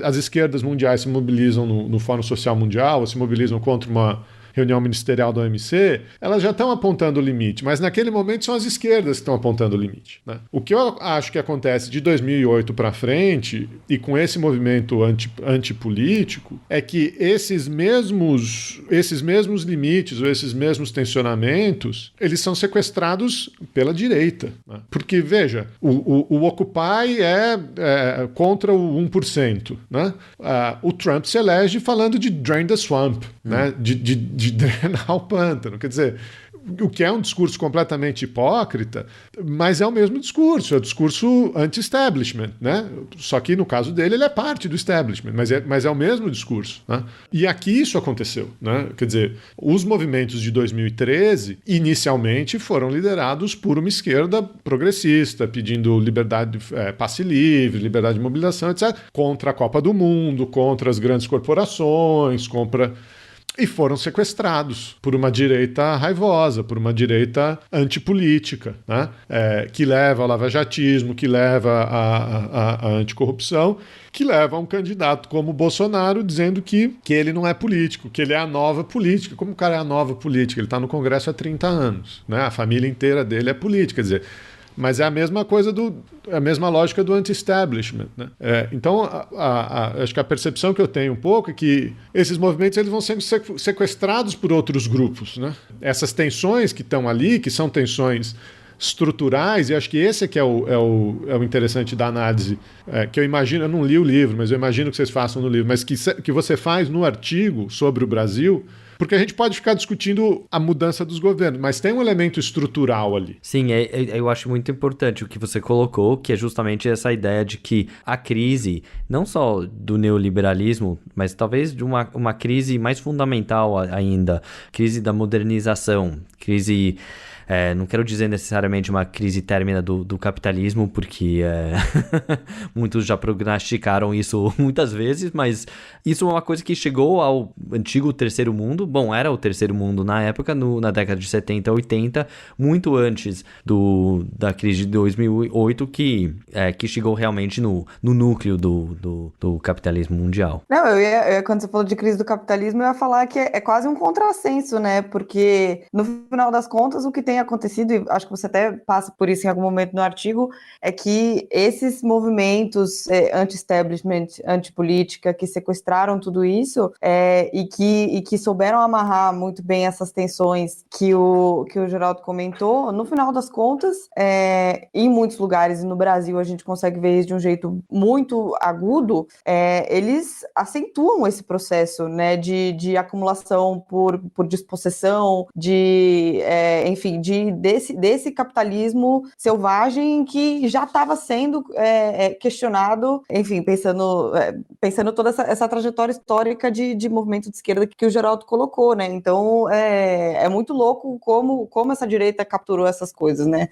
[SPEAKER 2] as esquerdas mundiais se mobilizam no Fórum Social Mundial, ou se mobilizam contra uma reunião ministerial da OMC, elas já estão apontando o limite, mas naquele momento são as esquerdas que estão apontando o limite, né? O que eu acho que acontece de 2008 para frente, e com esse movimento antipolítico, é que esses mesmos limites, ou esses mesmos tensionamentos, eles são sequestrados pela direita, né? Porque, veja, o Occupy é contra o 1%, né? O Trump se elege falando de drain the swamp, né? De drenar o pântano. Quer dizer, o que é um discurso completamente hipócrita, mas é o mesmo discurso, é o discurso anti-establishment, né? Só que no caso dele ele é parte do establishment, mas é o mesmo discurso, né? E aqui isso aconteceu, né? Quer dizer, os movimentos de 2013 inicialmente foram liderados por uma esquerda progressista, pedindo liberdade, passe livre, liberdade de mobilização, etc., contra a Copa do Mundo, contra as grandes corporações, e foram sequestrados por uma direita raivosa, por uma direita antipolítica, né? Que leva ao lavajatismo, que leva à anticorrupção, que leva a um candidato como Bolsonaro dizendo que ele não é político, que ele é a nova política. Como o cara é a nova política? Ele está no Congresso há 30 anos, né? A família inteira dele é política, quer dizer... Mas é a mesma coisa a mesma lógica do anti-establishment, né? Então, acho que a percepção que eu tenho um pouco é que esses movimentos eles vão sendo sequestrados por outros grupos, né? Essas tensões que estão ali, que são tensões estruturais, e acho que esse é que é o interessante da análise, que eu imagino, eu não li o livro, mas eu imagino que vocês façam no livro, mas que você faz no artigo sobre o Brasil, porque a gente pode ficar discutindo a mudança dos governos, mas tem um elemento estrutural ali.
[SPEAKER 4] Sim, eu acho muito importante o que você colocou, que é justamente essa ideia de que a crise, não só do neoliberalismo, mas talvez de uma crise mais fundamental ainda, crise da modernização, crise... não quero dizer necessariamente uma crise términa do capitalismo, porque muitos já prognosticaram isso muitas vezes, mas isso é uma coisa que chegou ao antigo terceiro mundo. Bom, era o terceiro mundo na época, na década de 70, 80, muito antes da crise de 2008, que chegou realmente no núcleo do capitalismo mundial.
[SPEAKER 3] Não, quando você falou de crise do capitalismo, eu ia falar que é quase um contrassenso, né? Porque, no final das contas, o que tem acontecido, e acho que você até passa por isso em algum momento no artigo, é que esses movimentos anti-establishment, anti-política, que sequestraram tudo isso e que souberam amarrar muito bem essas tensões que o Geraldo comentou, no final das contas, em muitos lugares, e no Brasil a gente consegue ver isso de um jeito muito agudo, eles acentuam esse processo, né, de acumulação por dispossessão, enfim, desse capitalismo selvagem que já estava sendo questionado, enfim, pensando toda essa trajetória histórica de movimento de esquerda que o Geraldo colocou, né? Então, é muito louco como essa direita capturou essas coisas, né?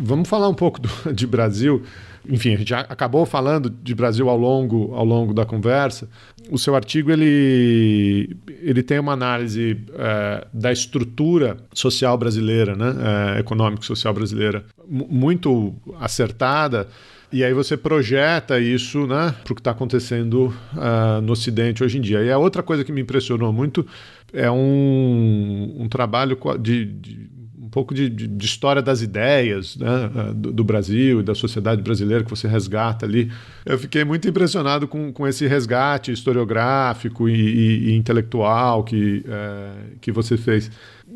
[SPEAKER 2] Vamos falar um pouco de Brasil. Enfim, a gente já acabou falando de Brasil ao longo da conversa. O seu artigo ele tem uma análise da estrutura social brasileira, né? Econômico-social brasileira, muito acertada. E aí você projeta isso, né, para o que está acontecendo no Ocidente hoje em dia. E a outra coisa que me impressionou muito é um trabalho um pouco de história das ideias, né, do Brasil e da sociedade brasileira que você resgata ali. Eu fiquei muito impressionado com esse resgate historiográfico e intelectual que você fez.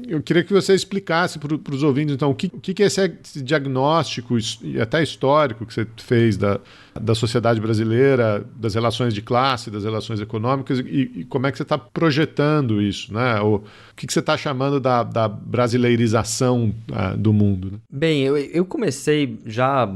[SPEAKER 2] Eu queria que você explicasse para os ouvintes, então, o que é esse diagnóstico e até histórico que você fez da sociedade brasileira, das relações de classe, das relações econômicas, e como é que você está projetando isso, né? O que você está chamando da brasileirização do mundo? Né?
[SPEAKER 4] Bem, eu comecei já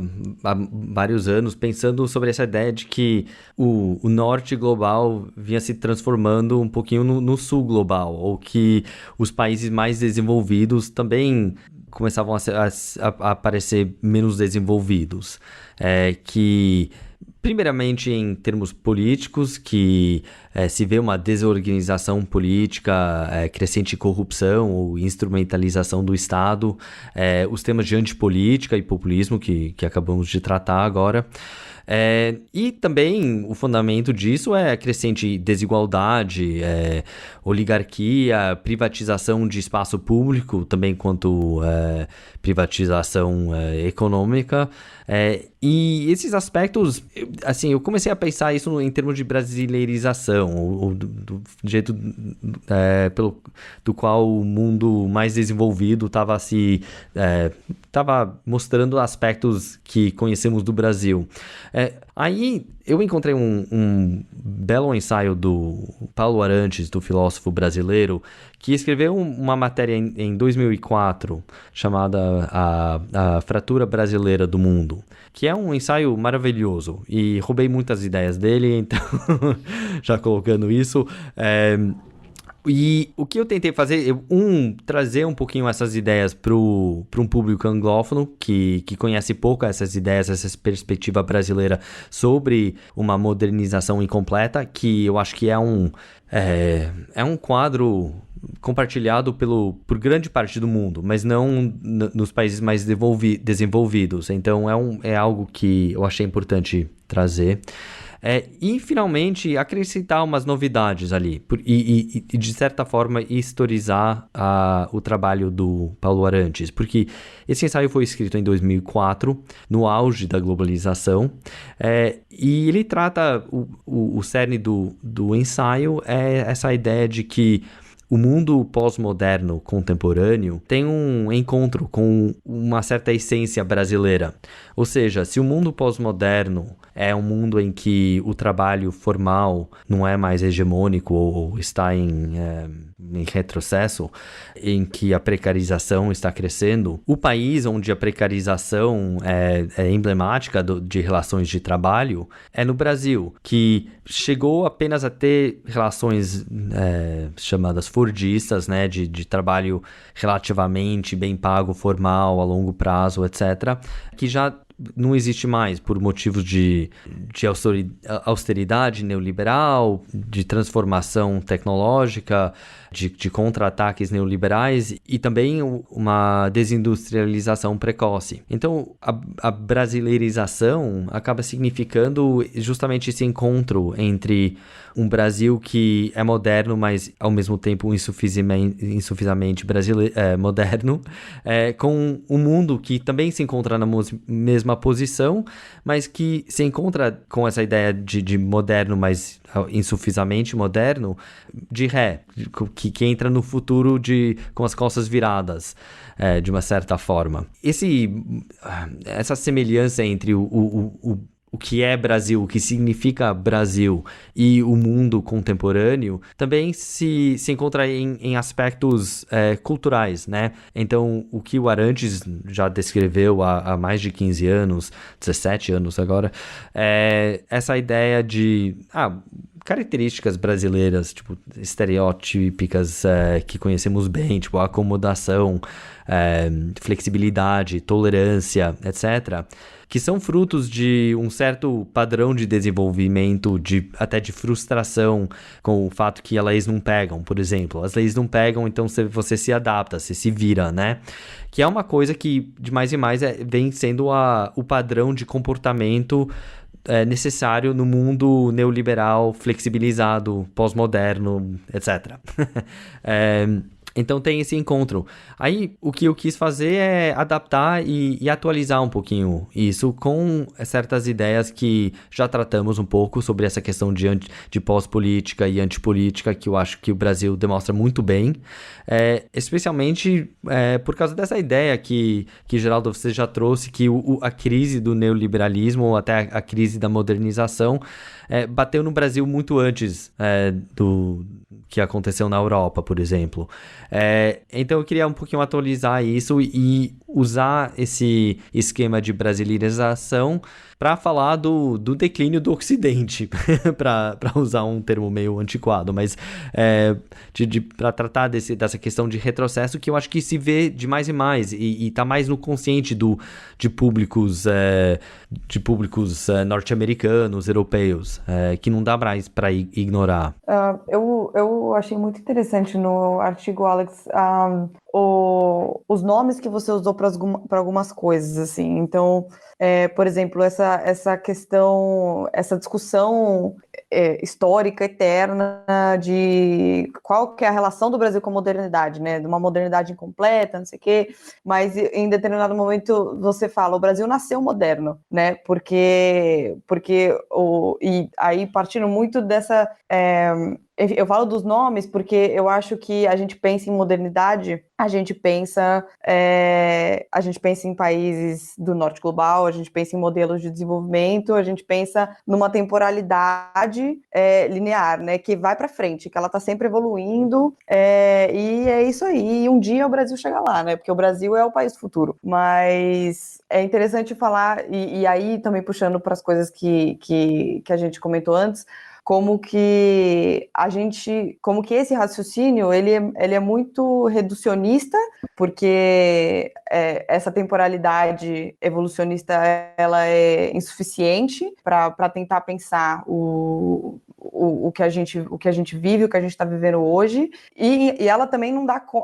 [SPEAKER 4] há vários anos pensando sobre essa ideia de que o norte global vinha se transformando um pouquinho no sul global, ou que os países mais desenvolvidos também começavam a parecer menos desenvolvidos. Que, primeiramente, em termos políticos, que se vê uma desorganização política, crescente corrupção ou instrumentalização do Estado, os temas de antipolítica e populismo que acabamos de tratar agora. E também o fundamento disso é a crescente desigualdade, oligarquia, privatização de espaço público, também quanto privatização econômica. E esses aspectos, assim, eu comecei a pensar isso em termos de brasileirização, ou do jeito do qual o mundo mais desenvolvido estava mostrando aspectos que conhecemos do Brasil. Aí eu encontrei um belo ensaio do Paulo Arantes, do filósofo brasileiro, que escreveu uma matéria em 2004 chamada a Fratura Brasileira do Mundo, que é um ensaio maravilhoso, e roubei muitas ideias dele, então já colocando isso. E o que eu tentei fazer, trazer um pouquinho essas ideias para um público anglófono que conhece pouco essas ideias, essa perspectiva brasileira sobre uma modernização incompleta, que eu acho que é um quadro compartilhado por grande parte do mundo, mas não nos países mais desenvolvidos. Então é algo que eu achei importante trazer. E finalmente acrescentar umas novidades ali e de certa forma historizar o trabalho do Paulo Arantes, porque esse ensaio foi escrito em 2004, no auge da globalização, e ele trata, o cerne do ensaio é essa ideia de que o mundo pós-moderno contemporâneo tem um encontro com uma certa essência brasileira. Ou seja, se o mundo pós-moderno é um mundo em que o trabalho formal não é mais hegemônico ou está em retrocesso, em que a precarização está crescendo, o país onde a precarização é emblemática de relações de trabalho é no Brasil, que chegou apenas a ter relações chamadas fordistas, né, de trabalho relativamente bem pago, formal, a longo prazo, etc., que já não existe mais por motivos de austeridade neoliberal, de transformação tecnológica, de contra-ataques neoliberais e também uma desindustrialização precoce. Então, a brasileirização acaba significando justamente esse encontro entre um Brasil que é moderno, mas ao mesmo tempo insuficientemente moderno, com um mundo que também se encontra na mesma posição, mas que se encontra com essa ideia de moderno, mas insuficientemente moderno, de ré, que entra no futuro com as costas viradas, de uma certa forma. Essa semelhança entre o que é Brasil, o que significa Brasil e o mundo contemporâneo, também se encontra em aspectos culturais, né? Então, o que o Arantes já descreveu há mais de 15 anos, 17 anos agora, é essa ideia de características brasileiras, tipo, estereotípicas que conhecemos bem, tipo, acomodação, flexibilidade, tolerância, etc., que são frutos de um certo padrão de desenvolvimento, até de frustração com o fato que as leis não pegam, por exemplo. As leis não pegam, então você se adapta, você se vira, né? Que é uma coisa que, de mais e mais, vem sendo o padrão de comportamento necessário no mundo neoliberal, flexibilizado, pós-moderno, etc. Então tem esse encontro. Aí o que eu quis fazer é adaptar e atualizar um pouquinho isso com certas ideias que já tratamos um pouco sobre essa questão de pós-política e antipolítica, que eu acho que o Brasil demonstra muito bem, especialmente por causa dessa ideia que Geraldo, você já trouxe, que a crise do neoliberalismo, ou até a crise da modernização, bateu no Brasil muito antes do que aconteceu na Europa, por exemplo. Então eu queria um pouquinho atualizar isso e usar esse esquema de brasileirização para falar do declínio do Ocidente, para usar um termo meio antiquado, mas para tratar dessa questão de retrocesso, que eu acho que se vê de mais e mais, e está mais no consciente de públicos norte-americanos, europeus, que não dá mais para ignorar.
[SPEAKER 3] Eu achei muito interessante no artigo, Alex, os nomes que você usou para algumas coisas, assim. Então, por exemplo, essa questão, essa discussão histórica, eterna, de qual que é a relação do Brasil com a modernidade, né? De uma modernidade incompleta, não sei o quê, mas em determinado momento você fala, o Brasil nasceu moderno, né? Porque e aí partindo muito dessa... eu falo dos nomes porque eu acho que a gente pensa em modernidade, a gente pensa em países do norte global, a gente pensa em modelos de desenvolvimento, a gente pensa numa temporalidade linear, né, que vai para frente, que ela está sempre evoluindo, e é isso aí. E um dia o Brasil chega lá, né, porque o Brasil é o país do futuro. Mas é interessante falar, e aí também puxando para as coisas que a gente comentou antes, como que esse raciocínio ele é muito reducionista, porque essa temporalidade evolucionista ela é insuficiente para tentar pensar o o que a gente vive, o que a gente está vivendo hoje, e ela também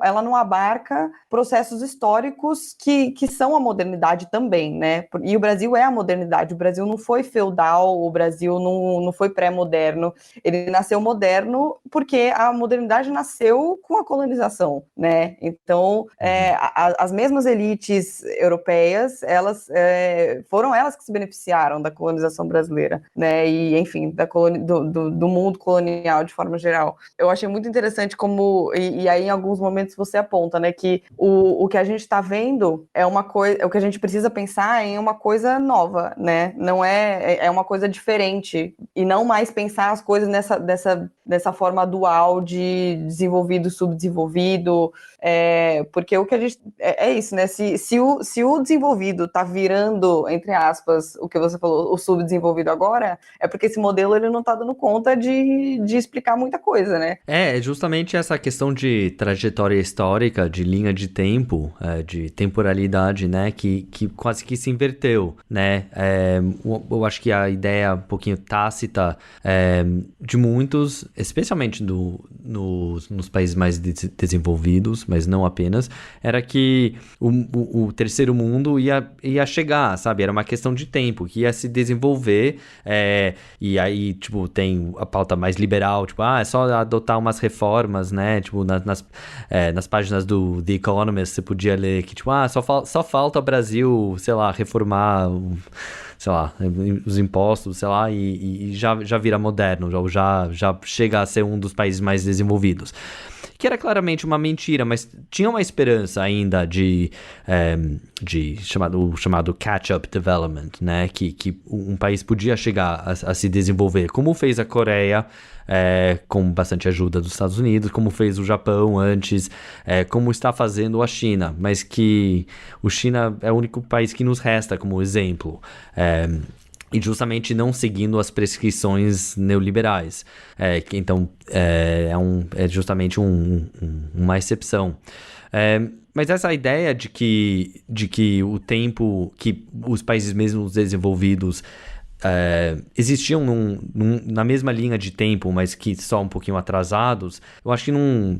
[SPEAKER 3] ela não abarca processos históricos que são a modernidade também, né? E o Brasil é a modernidade, o Brasil não foi feudal, o Brasil não foi pré-moderno, ele nasceu moderno porque a modernidade nasceu com a colonização, né? Então, as mesmas elites europeias, foram elas que se beneficiaram da colonização brasileira, né? E, enfim, do mundo colonial de forma geral. Eu achei muito interessante como, e aí em alguns momentos você aponta, né, que o que a gente está vendo é uma coisa, o que a gente precisa pensar em uma coisa nova, né? Não é uma coisa diferente, e não mais pensar as coisas dessa forma dual de desenvolvido, subdesenvolvido, porque o que a gente é isso, né? Se o desenvolvido está virando, entre aspas, o que você falou, o subdesenvolvido agora, é porque esse modelo ele não está dando conta de explicar muita coisa, né?
[SPEAKER 4] É justamente essa questão de trajetória histórica, de linha de tempo, de temporalidade, né, que quase que se inverteu, né? Eu acho que a ideia um pouquinho tácita de muitos, especialmente nos países mais desenvolvidos, mas não apenas, era que o terceiro mundo ia chegar, sabe? Era uma questão de tempo, que ia se desenvolver, e aí, tipo, tem a pauta mais liberal, tipo, é só adotar umas reformas, né? Tipo, nas páginas do The Economist, você podia ler que, tipo, só falta o Brasil, sei lá, reformar, sei lá, os impostos, sei lá, e já vira moderno, já chega a ser um dos países mais desenvolvidos. Que era claramente uma mentira, mas tinha uma esperança ainda de chamado catch-up development, né? Que um país podia chegar a se desenvolver, como fez a Coreia, com bastante ajuda dos Estados Unidos, como fez o Japão antes, como está fazendo a China, mas que o China é o único país que nos resta como exemplo. E justamente não seguindo as prescrições neoliberais. Então, é justamente uma exceção. Mas essa ideia de que o tempo, que os países mesmo desenvolvidos existiam na mesma linha de tempo, mas que só um pouquinho atrasados, eu acho que não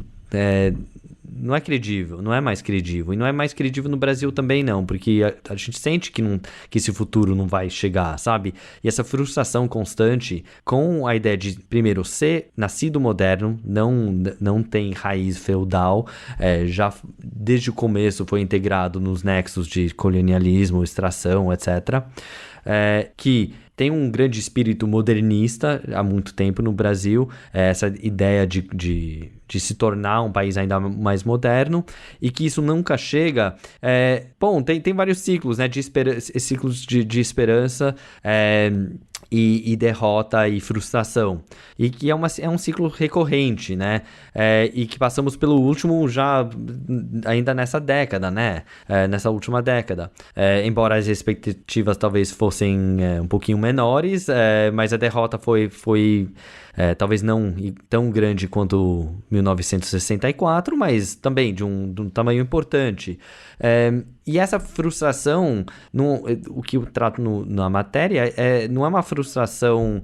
[SPEAKER 4] é credível, não é mais credível. E não é mais credível no Brasil também não, porque a gente sente que esse futuro não vai chegar, sabe? E essa frustração constante com a ideia de, primeiro, ser nascido moderno, não tem raiz feudal, já desde o começo foi integrado nos nexos de colonialismo, extração, etc., que tem um grande espírito modernista há muito tempo no Brasil, essa ideia de se tornar um país ainda mais moderno, e que isso nunca chega. Tem vários ciclos, né, ciclos de esperança e derrota e frustração, e que é um ciclo recorrente, né, e que passamos pelo último já ainda nessa década, né, nessa última década, embora as expectativas talvez fossem um pouquinho menores, mas a derrota foi talvez não tão grande quanto 1964, mas também de um tamanho importante. E essa frustração, o que eu trato na matéria, não é uma frustração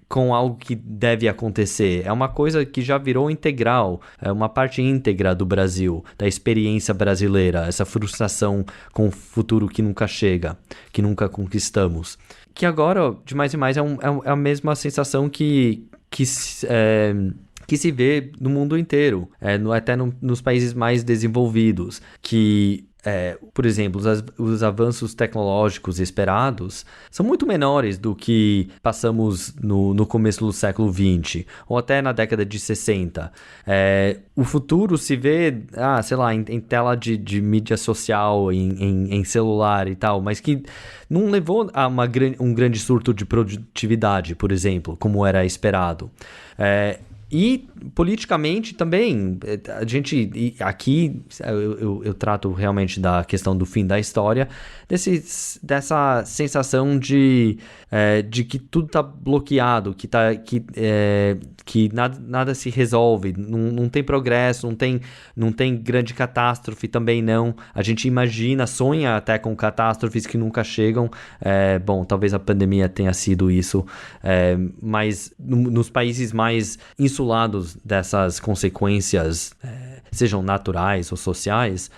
[SPEAKER 4] com algo que deve acontecer. É uma coisa que já virou integral, é uma parte íntegra do Brasil, da experiência brasileira, essa frustração com o futuro que nunca chega, que nunca conquistamos. Que agora, de mais e mais, é a mesma sensação que se vê no mundo inteiro, até nos países mais desenvolvidos, que, por exemplo, os avanços tecnológicos esperados são muito menores do que passamos no começo do século XX, ou até na década de 60. O futuro se vê, sei lá, em tela de mídia social, em celular e tal, mas que não levou a um grande surto de produtividade, por exemplo, como era esperado. E politicamente também, a gente aqui, eu trato realmente da questão do fim da história, dessa sensação de que tudo está bloqueado, que que nada se resolve, não tem progresso, não tem grande catástrofe também não. A gente imagina, sonha até com catástrofes que nunca chegam. Bom, talvez a pandemia tenha sido isso, mas nos países mais insulados dessas consequências, sejam naturais ou sociais,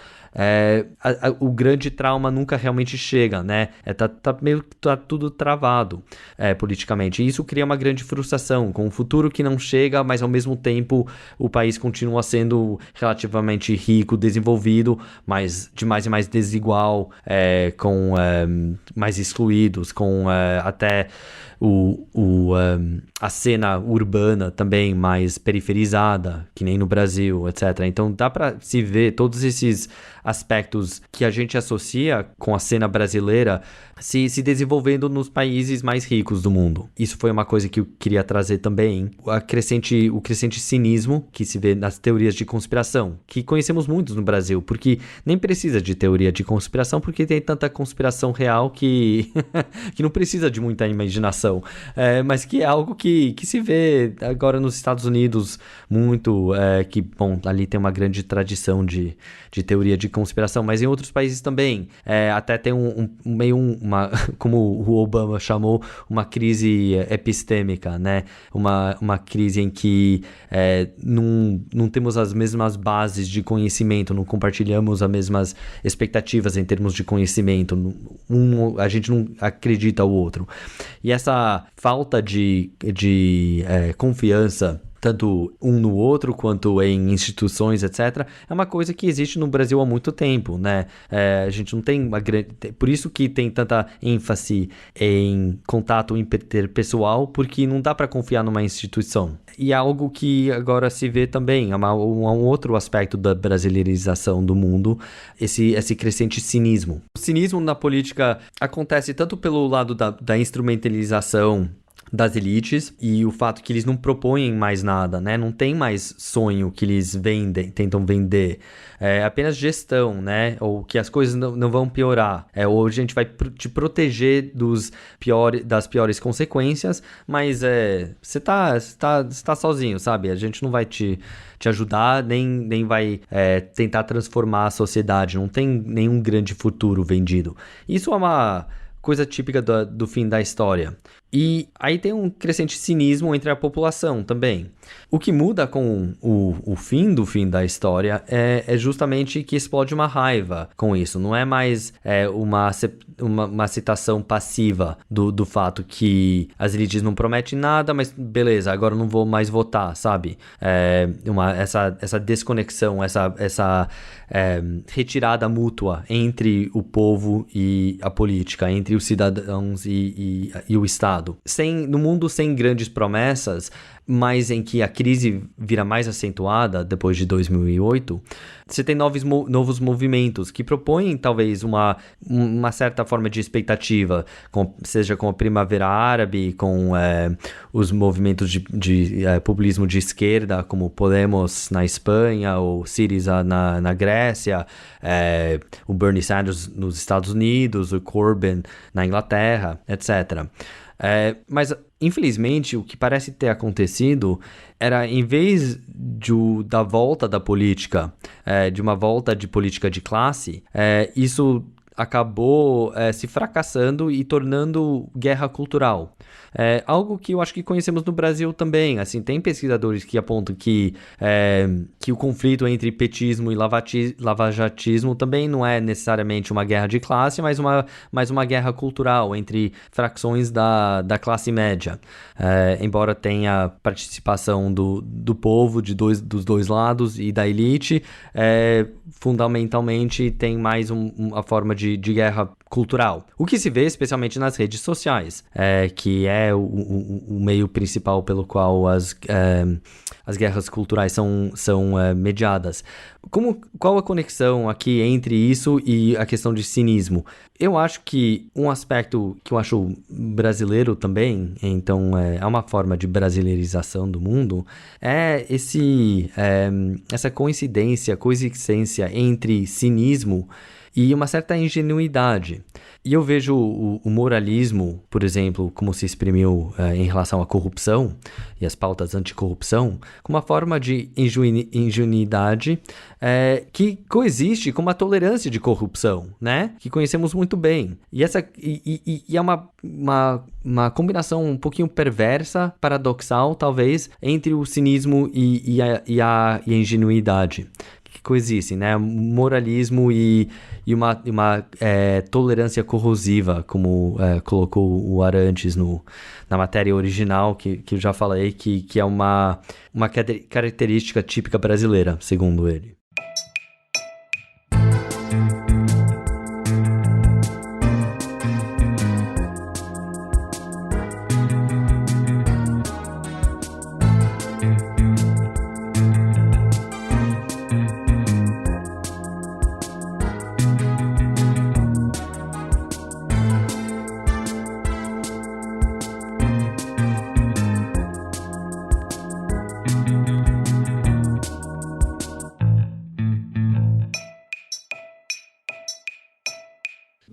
[SPEAKER 4] o grande trauma nunca realmente chega, né? Tá tudo travado politicamente. E isso cria uma grande frustração, com um futuro que não chega, mas ao mesmo tempo o país continua sendo relativamente rico, desenvolvido, mas de mais e mais desigual, com mais excluídos, com até a cena urbana também mais periferizada, que nem no Brasil, etc. Então dá para se ver todos esses aspectos que a gente associa com a cena brasileira se desenvolvendo nos países mais ricos do mundo. Isso foi uma coisa que eu queria trazer também. O crescente cinismo que se vê nas teorias de conspiração, que conhecemos muitos no Brasil, porque nem precisa de teoria de conspiração, porque tem tanta conspiração real que, que não precisa de muita imaginação. Mas que é algo que se vê agora nos Estados Unidos muito, que, bom, ali tem uma grande tradição de teoria de conspiração, mas em outros países também. Até tem uma, como o Obama chamou, uma crise epistêmica, né? Uma crise em que não temos as mesmas bases de conhecimento, não compartilhamos as mesmas expectativas em termos de conhecimento. A gente não acredita o outro. E essa falta de confiança, tanto um no outro quanto em instituições, etc., é uma coisa que existe no Brasil há muito tempo, né? A gente não tem uma grande... Por isso que tem tanta ênfase em contato interpessoal, porque não dá para confiar numa instituição. E é algo que agora se vê também, um outro aspecto da brasileirização do mundo, esse crescente cinismo. O cinismo na política acontece tanto pelo lado da instrumentalização das elites e o fato que eles não propõem mais nada, né? Não tem mais sonho que eles tentam vender. É apenas gestão, né? Ou que as coisas não vão piorar. Ou a gente vai te proteger das piores consequências, mas você tá sozinho, sabe? A gente não vai te ajudar, nem vai tentar transformar a sociedade. Não tem nenhum grande futuro vendido. Isso é uma coisa típica do fim da história. E aí tem um crescente cinismo entre a população também. O que muda com o fim do fim da história é justamente que explode uma raiva com isso. Não é mais uma citação passiva do fato que as elites não prometem nada, mas beleza, agora eu não vou mais votar, sabe? Essa desconexão, essa retirada mútua entre o povo e a política, entre os cidadãos e o Estado. No mundo sem grandes promessas, mas em que a crise vira mais acentuada depois de 2008, você tem novos movimentos que propõem talvez uma certa forma de expectativa, seja com a Primavera Árabe, com os movimentos de populismo de esquerda, como Podemos na Espanha, ou Syriza na Grécia, o Bernie Sanders nos Estados Unidos, o Corbyn na Inglaterra, etc. Mas infelizmente o que parece ter acontecido era, em vez da volta da política, de uma volta de política de classe, isso acabou se fracassando e tornando guerra cultural. Algo que eu acho que conhecemos no Brasil também. Assim, tem pesquisadores que apontam que o conflito entre petismo e lavajatismo também não é necessariamente uma guerra de classe, mas uma guerra cultural entre fracções da classe média. Embora tenha participação do povo dos dois lados e da elite, fundamentalmente tem mais uma forma de guerra cultural. O que se vê especialmente nas redes sociais, que é o meio principal pelo qual as guerras culturais são mediadas. Qual a conexão aqui entre isso e a questão de cinismo? Eu acho que um aspecto que eu acho brasileiro também, então é uma forma de brasileirização do mundo, é essa coexistência entre cinismo e uma certa ingenuidade. E eu vejo o moralismo, por exemplo, como se exprimiu em relação à corrupção e as pautas anticorrupção, como uma forma de ingenuidade que coexiste com uma tolerância de corrupção, né? Que conhecemos muito bem. E é uma combinação um pouquinho perversa, paradoxal, talvez, entre o cinismo e a ingenuidade. Que coexistem, né? Moralismo e uma tolerância corrosiva, como colocou o Arantes na matéria original, que eu já falei, que é uma característica típica brasileira, segundo ele.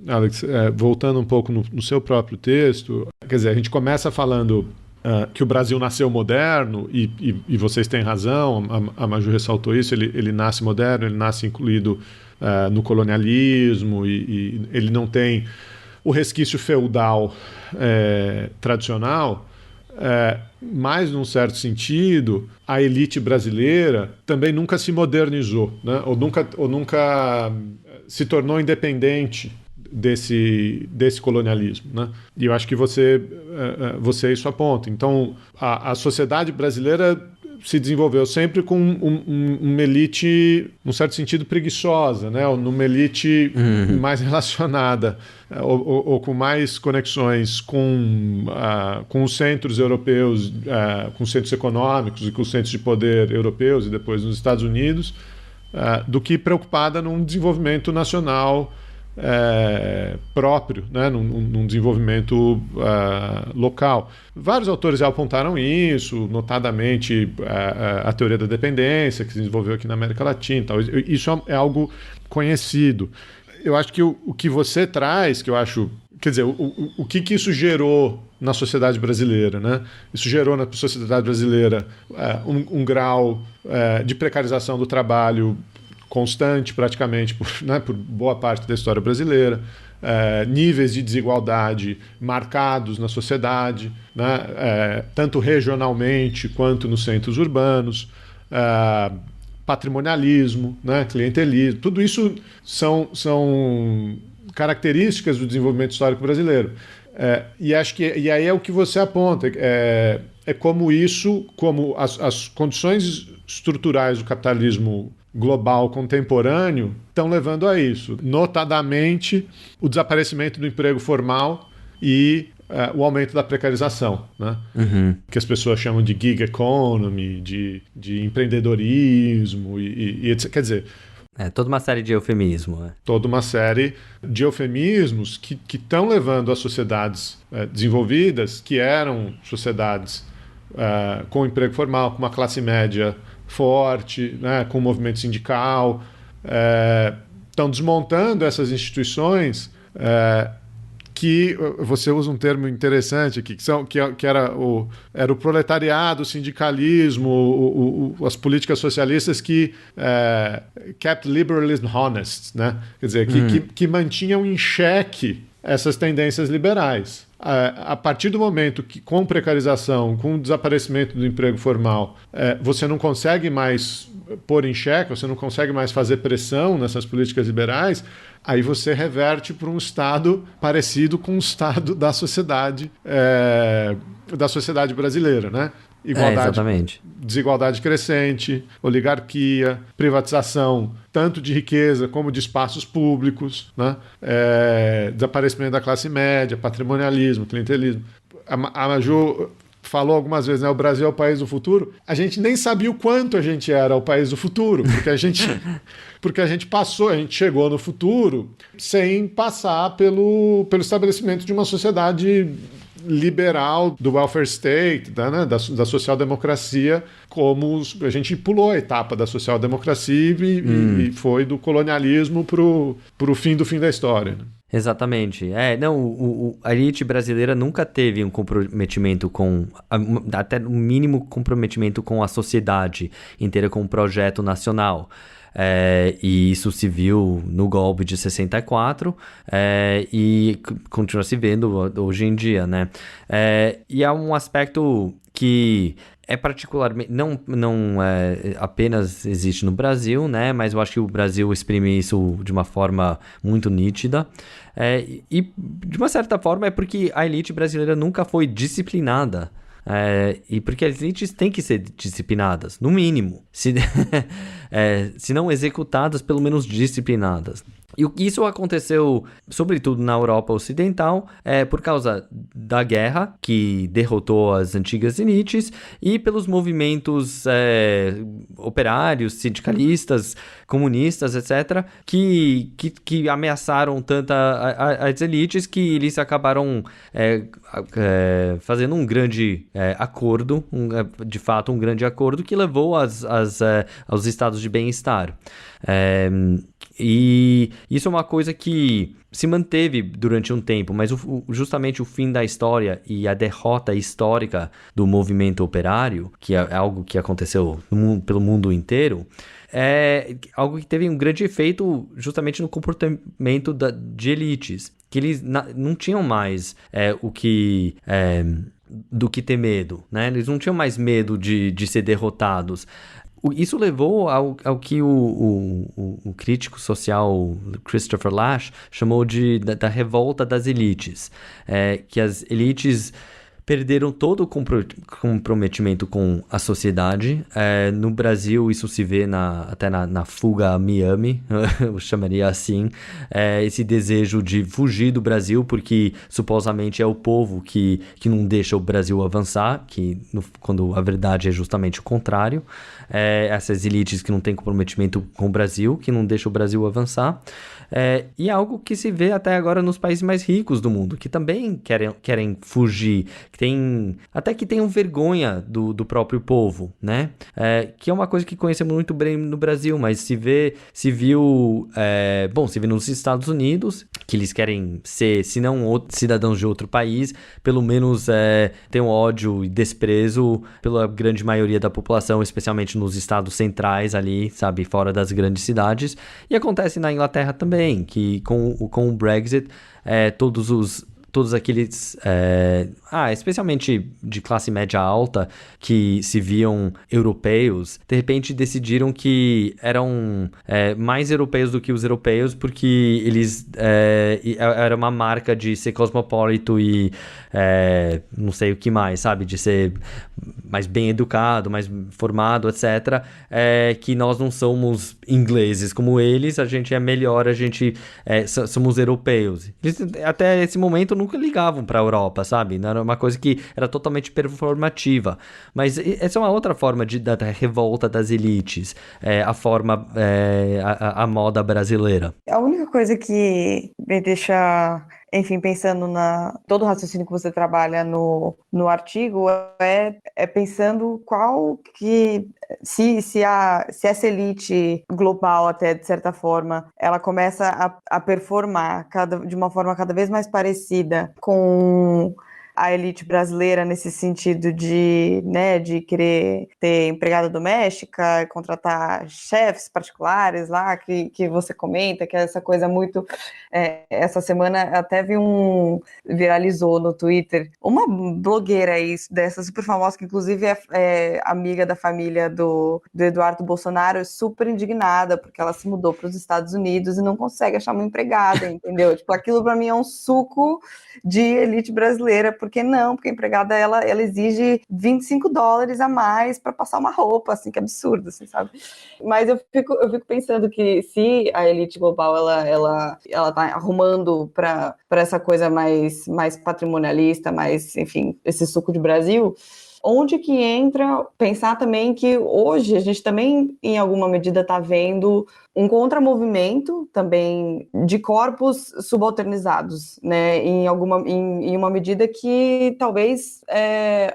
[SPEAKER 2] Alex, voltando um pouco no seu próprio texto, quer dizer, a gente começa falando que o Brasil nasceu moderno, e vocês têm razão, a Maju ressaltou isso, ele nasce moderno, ele nasce incluído no colonialismo, e ele não tem o resquício feudal tradicional, mas, num certo sentido, a elite brasileira também nunca se modernizou, né? ou nunca se tornou independente desse colonialismo, né? E eu acho que você isso aponta. Então, a sociedade brasileira se desenvolveu sempre com uma elite, num certo sentido, preguiçosa, né? Ou numa elite mais relacionada, ou com mais conexões com os centros europeus, com os centros econômicos e com os centros de poder europeus e depois nos Estados Unidos, do que preocupada num desenvolvimento nacional próprio, né, num desenvolvimento local. Vários autores já apontaram isso, notadamente a teoria da dependência, que se desenvolveu aqui na América Latina. Tal. Isso é algo conhecido. Eu acho que o que você traz, que eu acho... Quer dizer, o que isso gerou na sociedade brasileira, né? Isso gerou na sociedade brasileira um grau de precarização do trabalho constante, praticamente, por boa parte da história brasileira, níveis de desigualdade marcados na sociedade, né? Tanto regionalmente quanto nos centros urbanos, patrimonialismo, né? Clientelismo, tudo isso são características do desenvolvimento histórico brasileiro. E acho que aí é o que você aponta, como as condições estruturais do capitalismo global contemporâneo estão levando a isso, notadamente o desaparecimento do emprego formal e o aumento da precarização, né? Que as pessoas chamam de gig economy, de empreendedorismo e etc. Quer dizer,
[SPEAKER 4] toda uma série de eufemismos. Né?
[SPEAKER 2] Toda uma série de eufemismos que estão levando as sociedades desenvolvidas, que eram sociedades com emprego formal, com uma classe média forte, né, com o movimento sindical, estão desmontando essas instituições que você usa um termo interessante aqui, que era o proletariado, o sindicalismo, as políticas socialistas que kept liberalism honest, né? Quer dizer, que mantinham em xeque essas tendências liberais. A partir do momento que, com precarização, com o desaparecimento do emprego formal, você não consegue mais pôr em xeque, você não consegue mais fazer pressão nessas políticas liberais, aí você reverte para um estado parecido com o estado da sociedade brasileira, né?
[SPEAKER 4] Exatamente.
[SPEAKER 2] Desigualdade crescente, oligarquia, privatização tanto de riqueza como de espaços públicos, né? Desaparecimento da classe média, patrimonialismo, clientelismo. A Maju falou algumas vezes, né? O Brasil é o país do futuro. A gente nem sabia o quanto a gente era o país do futuro, porque a gente chegou no futuro sem passar pelo estabelecimento de uma sociedade liberal do welfare state, da social-democracia, como a gente pulou a etapa da social-democracia e foi do colonialismo pro fim da história. Né?
[SPEAKER 4] Exatamente. A elite brasileira nunca teve um comprometimento até um mínimo comprometimento com a sociedade inteira, com um projeto nacional. E isso se viu no golpe de 64 e continua se vendo hoje em dia, né? E é um aspecto que é particularmente, não apenas existe no Brasil, né? Mas eu acho que o Brasil exprime isso de uma forma muito nítida. E de uma certa forma é porque a elite brasileira nunca foi disciplinada. E porque as elites têm que ser disciplinadas, no mínimo. Se não executadas, pelo menos disciplinadas. E isso aconteceu, sobretudo na Europa Ocidental, por causa da guerra, que derrotou as antigas elites, e pelos movimentos operários, sindicalistas, comunistas, etc., que ameaçaram tanto as elites que eles acabaram fazendo um grande acordo, de fato um grande acordo, que levou aos estados de bem-estar. E isso é uma coisa que se manteve durante um tempo, mas justamente o fim da história e a derrota histórica do movimento operário, que é algo que aconteceu pelo mundo inteiro, é algo que teve um grande efeito justamente no comportamento de elites, que eles não tinham mais do que ter medo, né? Eles não tinham mais medo de ser derrotados. Isso levou ao que o crítico social Christopher Lasch chamou da revolta das elites, que as elites perderam todo o comprometimento com a sociedade. No Brasil, isso se vê até na fuga a Miami, eu chamaria assim, esse desejo de fugir do Brasil, porque supostamente é o povo que não deixa o Brasil avançar, quando a verdade é justamente o contrário. Essas elites que não têm comprometimento com o Brasil, que não deixam o Brasil avançar. E é algo que se vê até agora nos países mais ricos do mundo, que também querem fugir, que tenham vergonha do próprio povo, né? Que é uma coisa que conhecemos muito bem no Brasil, mas se viu nos Estados Unidos, que eles querem ser, se não cidadãos de outro país, pelo menos ter um ódio e desprezo pela grande maioria da população, especialmente nos estados centrais ali, sabe, fora das grandes cidades. E acontece na Inglaterra também, que com o Brexit, todos aqueles, especialmente de classe média alta, que se viam europeus, de repente decidiram que eram mais europeus do que os europeus, porque eles era uma marca de ser cosmopolita e não sei o que mais, sabe, de ser mais bem educado, mais formado, etc., que nós não somos ingleses como eles, a gente é melhor, a gente somos europeus. Eles, até esse momento, nunca ligavam para a Europa, sabe? Não era uma coisa que era totalmente performativa. Mas essa é uma outra forma da revolta das elites, a moda brasileira.
[SPEAKER 3] A única coisa que me deixa, enfim, pensando todo o raciocínio que você trabalha no artigo é pensando se essa elite global, até de certa forma, ela começa a performar de uma forma cada vez mais parecida com a elite brasileira, nesse sentido de querer ter empregada doméstica, contratar chefes particulares lá, que você comenta, que é essa coisa muito... essa semana até viralizou no Twitter uma blogueira aí, dessa super famosa, que inclusive é amiga da família do Eduardo Bolsonaro, super indignada, porque ela se mudou para os Estados Unidos e não consegue achar uma empregada, entendeu? Tipo, aquilo para mim é um suco de elite brasileira. Porque a empregada ela exige $25 a mais para passar uma roupa, assim, que absurdo, assim, sabe? Mas eu fico pensando que se a elite global ela tá arrumando para essa coisa mais patrimonialista, mais, enfim, esse suco de Brasil, onde que entra pensar também que hoje a gente também, em alguma medida, está vendo um contramovimento também de corpos subalternizados, né, em uma medida que talvez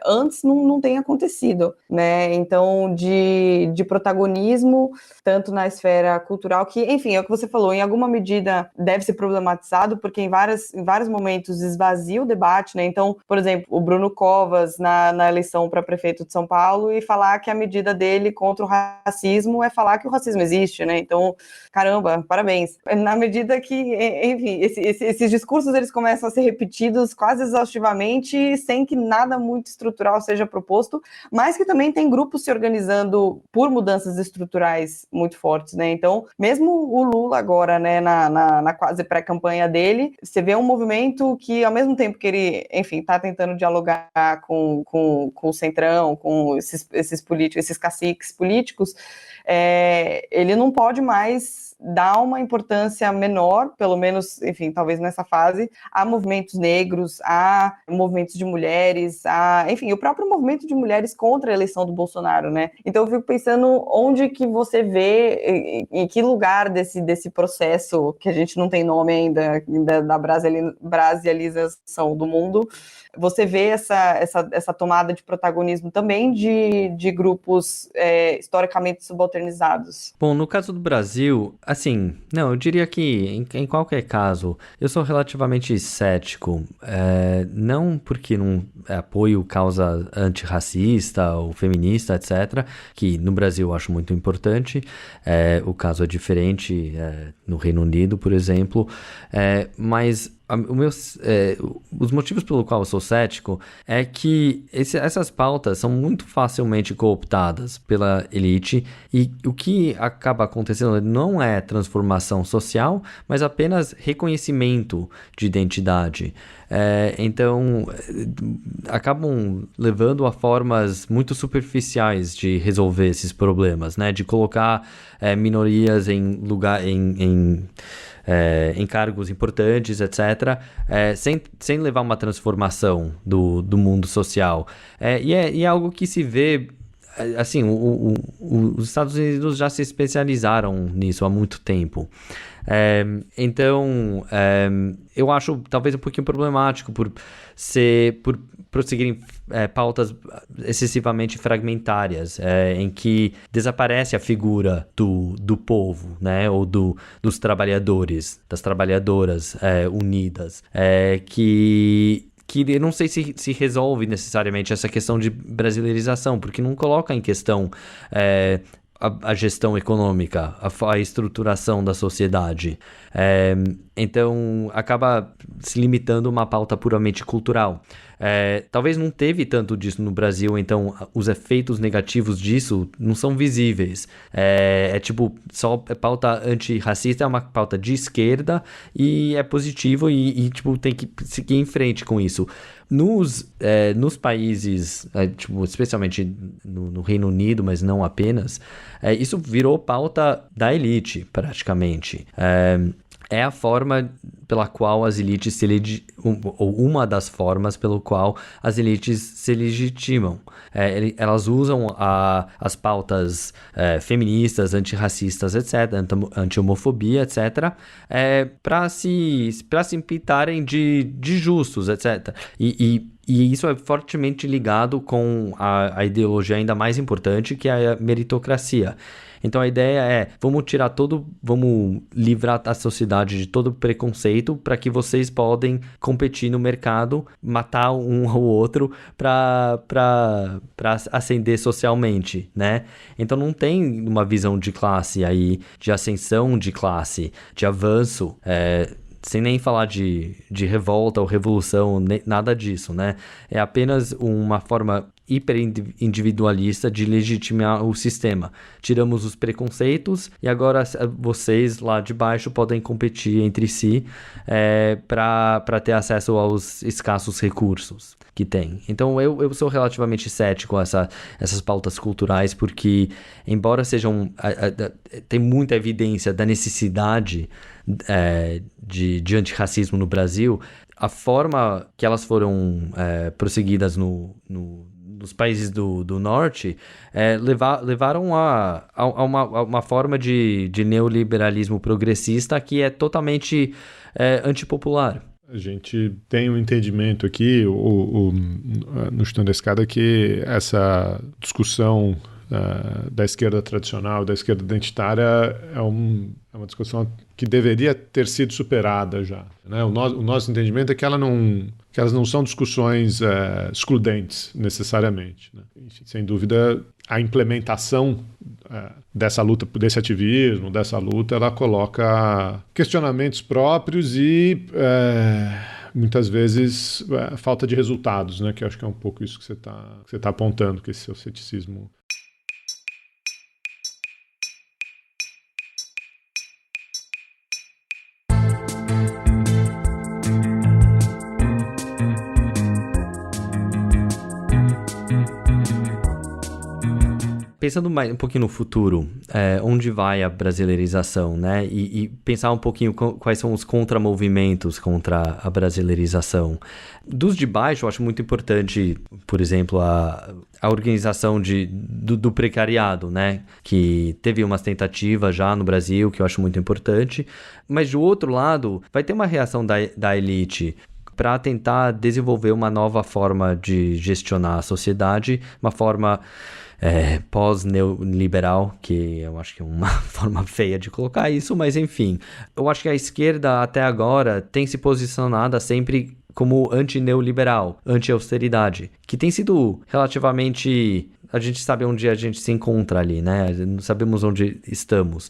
[SPEAKER 3] antes não tenha acontecido, né, então de protagonismo, tanto na esfera cultural, que, enfim, é o que você falou, em alguma medida deve ser problematizado, porque em vários momentos esvazia o debate, né, então, por exemplo, o Bruno Covas na eleição para prefeito de São Paulo e falar que a medida dele contra o racismo é falar que o racismo existe, né, então caramba, parabéns. Na medida que, enfim, esses discursos eles começam a ser repetidos quase exaustivamente, sem que nada muito estrutural seja proposto, mas que também tem grupos se organizando por mudanças estruturais muito fortes, né? Então, mesmo o Lula agora, né, na quase pré-campanha dele, você vê um movimento que, ao mesmo tempo que ele, enfim, está tentando dialogar com o Centrão, com esses políticos, esses caciques políticos, ele não pode mais dar uma importância menor, pelo menos, enfim, talvez nessa fase, a movimentos negros, a movimentos de mulheres, enfim, o próprio movimento de mulheres contra a eleição do Bolsonaro, né? Então eu fico pensando onde que você vê, em que lugar desse processo, que a gente não tem nome ainda da brasilização do mundo, você vê essa tomada de protagonismo também de grupos historicamente subalternizados.
[SPEAKER 4] Bom, no caso do Brasil, assim, não, eu diria que em qualquer caso, eu sou relativamente cético, não porque não apoio causa antirracista ou feminista, etc., que no Brasil eu acho muito importante, o caso é diferente no Reino Unido, por exemplo, mas os motivos pelo qual eu sou cético é que essas pautas são muito facilmente cooptadas pela elite e o que acaba acontecendo não é transformação social, mas apenas reconhecimento de identidade. Então, acabam levando a formas muito superficiais de resolver esses problemas, né? De colocar minorias em cargos importantes, etc., sem levar uma transformação do mundo social. E é algo que se vê, assim, os Estados Unidos já se especializaram nisso há muito tempo. Então, eu acho talvez um pouquinho problemático por prosseguirem pautas excessivamente fragmentárias, em que desaparece a figura do povo, né, ou dos trabalhadores, das trabalhadoras unidas, que eu não sei se resolve necessariamente essa questão de brasileirização, porque não coloca em questão a gestão econômica, a estruturação da sociedade. Então, acaba se limitando a uma pauta puramente cultural. Talvez não teve tanto disso no Brasil, então os efeitos negativos disso não são visíveis. Tipo, só pauta antirracista é uma pauta de esquerda e é positivo e tipo, tem que seguir em frente com isso. Nos países, tipo, especialmente no Reino Unido, mas não apenas, isso virou pauta da elite, praticamente. É a forma pela qual as elites ou uma das formas pelo qual as elites se legitimam. Elas usam as pautas feministas, antirracistas, etc., anti-homofobia, etc., para se pintarem de justos, etc. E isso é fortemente ligado com a ideologia ainda mais importante, que é a meritocracia. Então a ideia vamos livrar a sociedade de todo preconceito para que vocês podem competir no mercado, matar um ao outro para ascender socialmente, né? Então não tem uma visão de classe aí, de ascensão de classe, de avanço, sem nem falar de revolta ou revolução, nada disso, né? É apenas uma forma hiper-individualista de legitimar o sistema. Tiramos os preconceitos e agora vocês lá de baixo podem competir entre si para ter acesso aos escassos recursos que tem. Então eu sou relativamente cético a essas pautas culturais, porque embora sejam tem muita evidência da necessidade de antirracismo no Brasil, a forma que elas foram prosseguidas no nos países do norte, levaram a uma forma de neoliberalismo progressista que é totalmente antipopular.
[SPEAKER 2] A gente tem um entendimento aqui, no Chutando da Escada, que essa discussão da esquerda tradicional, da esquerda identitária, é uma discussão que deveria ter sido superada já, né? O nosso entendimento é que elas não são discussões excludentes, necessariamente, né? Sem dúvida, a implementação dessa luta, desse ativismo, dessa luta, ela coloca questionamentos próprios e muitas vezes falta de resultados, né? Que eu acho que é um pouco isso que você tá apontando, que esse seu ceticismo.
[SPEAKER 4] Pensando mais um pouquinho no futuro, onde vai a brasileirização, né? E pensar um pouquinho quais são os contramovimentos contra a brasileirização. Dos de baixo, eu acho muito importante, por exemplo, a organização do precariado, né? Que teve umas tentativas já no Brasil, que eu acho muito importante. Mas, do outro lado, vai ter uma reação da elite para tentar desenvolver uma nova forma de gestionar a sociedade, uma forma pós-neoliberal, que eu acho que é uma forma feia de colocar isso, mas enfim. Eu acho que a esquerda até agora tem se posicionado sempre como anti-neoliberal, anti-austeridade, que tem sido relativamente... A gente sabe onde a gente se encontra ali, né? Não sabemos onde estamos.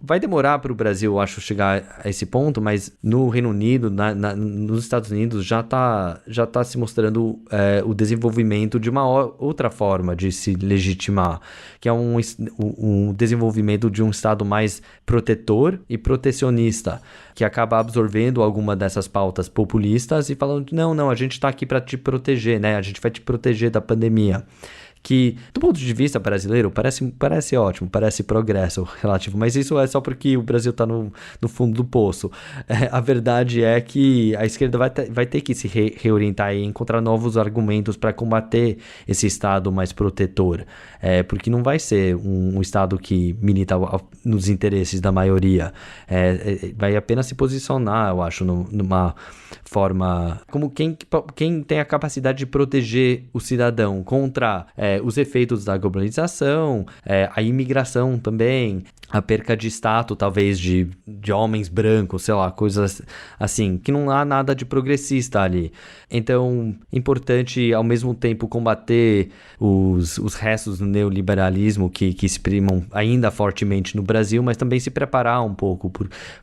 [SPEAKER 4] Vai demorar para o Brasil, eu acho, chegar a esse ponto, mas no Reino Unido, nos Estados Unidos, já tá se mostrando o desenvolvimento de uma outra forma de se legitimar, que é um desenvolvimento de um Estado mais protetor e protecionista, que acaba absorvendo alguma dessas pautas populistas e falando, não, a gente está aqui para te proteger, né? A gente vai te proteger da pandemia. Que, do ponto de vista brasileiro, parece ótimo, parece progresso relativo, mas isso é só porque o Brasil está no fundo do poço. A verdade é que a esquerda vai ter que se reorientar e encontrar novos argumentos para combater esse Estado mais protetor, porque não vai ser um Estado que milita nos interesses da maioria, vai apenas se posicionar, eu acho, numa forma como quem tem a capacidade de proteger o cidadão contra os efeitos da globalização, a imigração também, a perca de status, talvez, de homens brancos, sei lá, coisas assim, que não há nada de progressista ali. Então, importante, ao mesmo tempo, combater os restos do neoliberalismo que se primam ainda fortemente no Brasil, mas também se preparar um pouco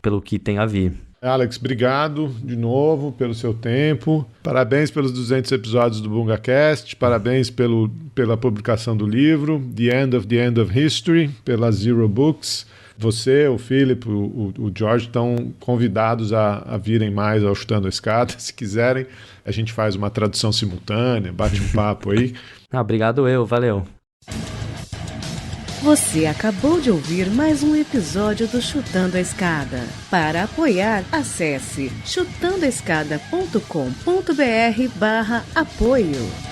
[SPEAKER 4] pelo que tem a vir.
[SPEAKER 2] Alex, obrigado de novo pelo seu tempo. Parabéns pelos 200 episódios do BungaCast. Parabéns pela publicação do livro The End of History, pela Zero Books. Você, o Philip, o George estão convidados a virem mais ao Chutando a Escada. Se quiserem, a gente faz uma tradução simultânea, bate um papo aí.
[SPEAKER 4] Obrigado valeu.
[SPEAKER 5] Você acabou de ouvir mais um episódio do Chutando a Escada. Para apoiar, acesse chutandoaescada.com.br/apoio.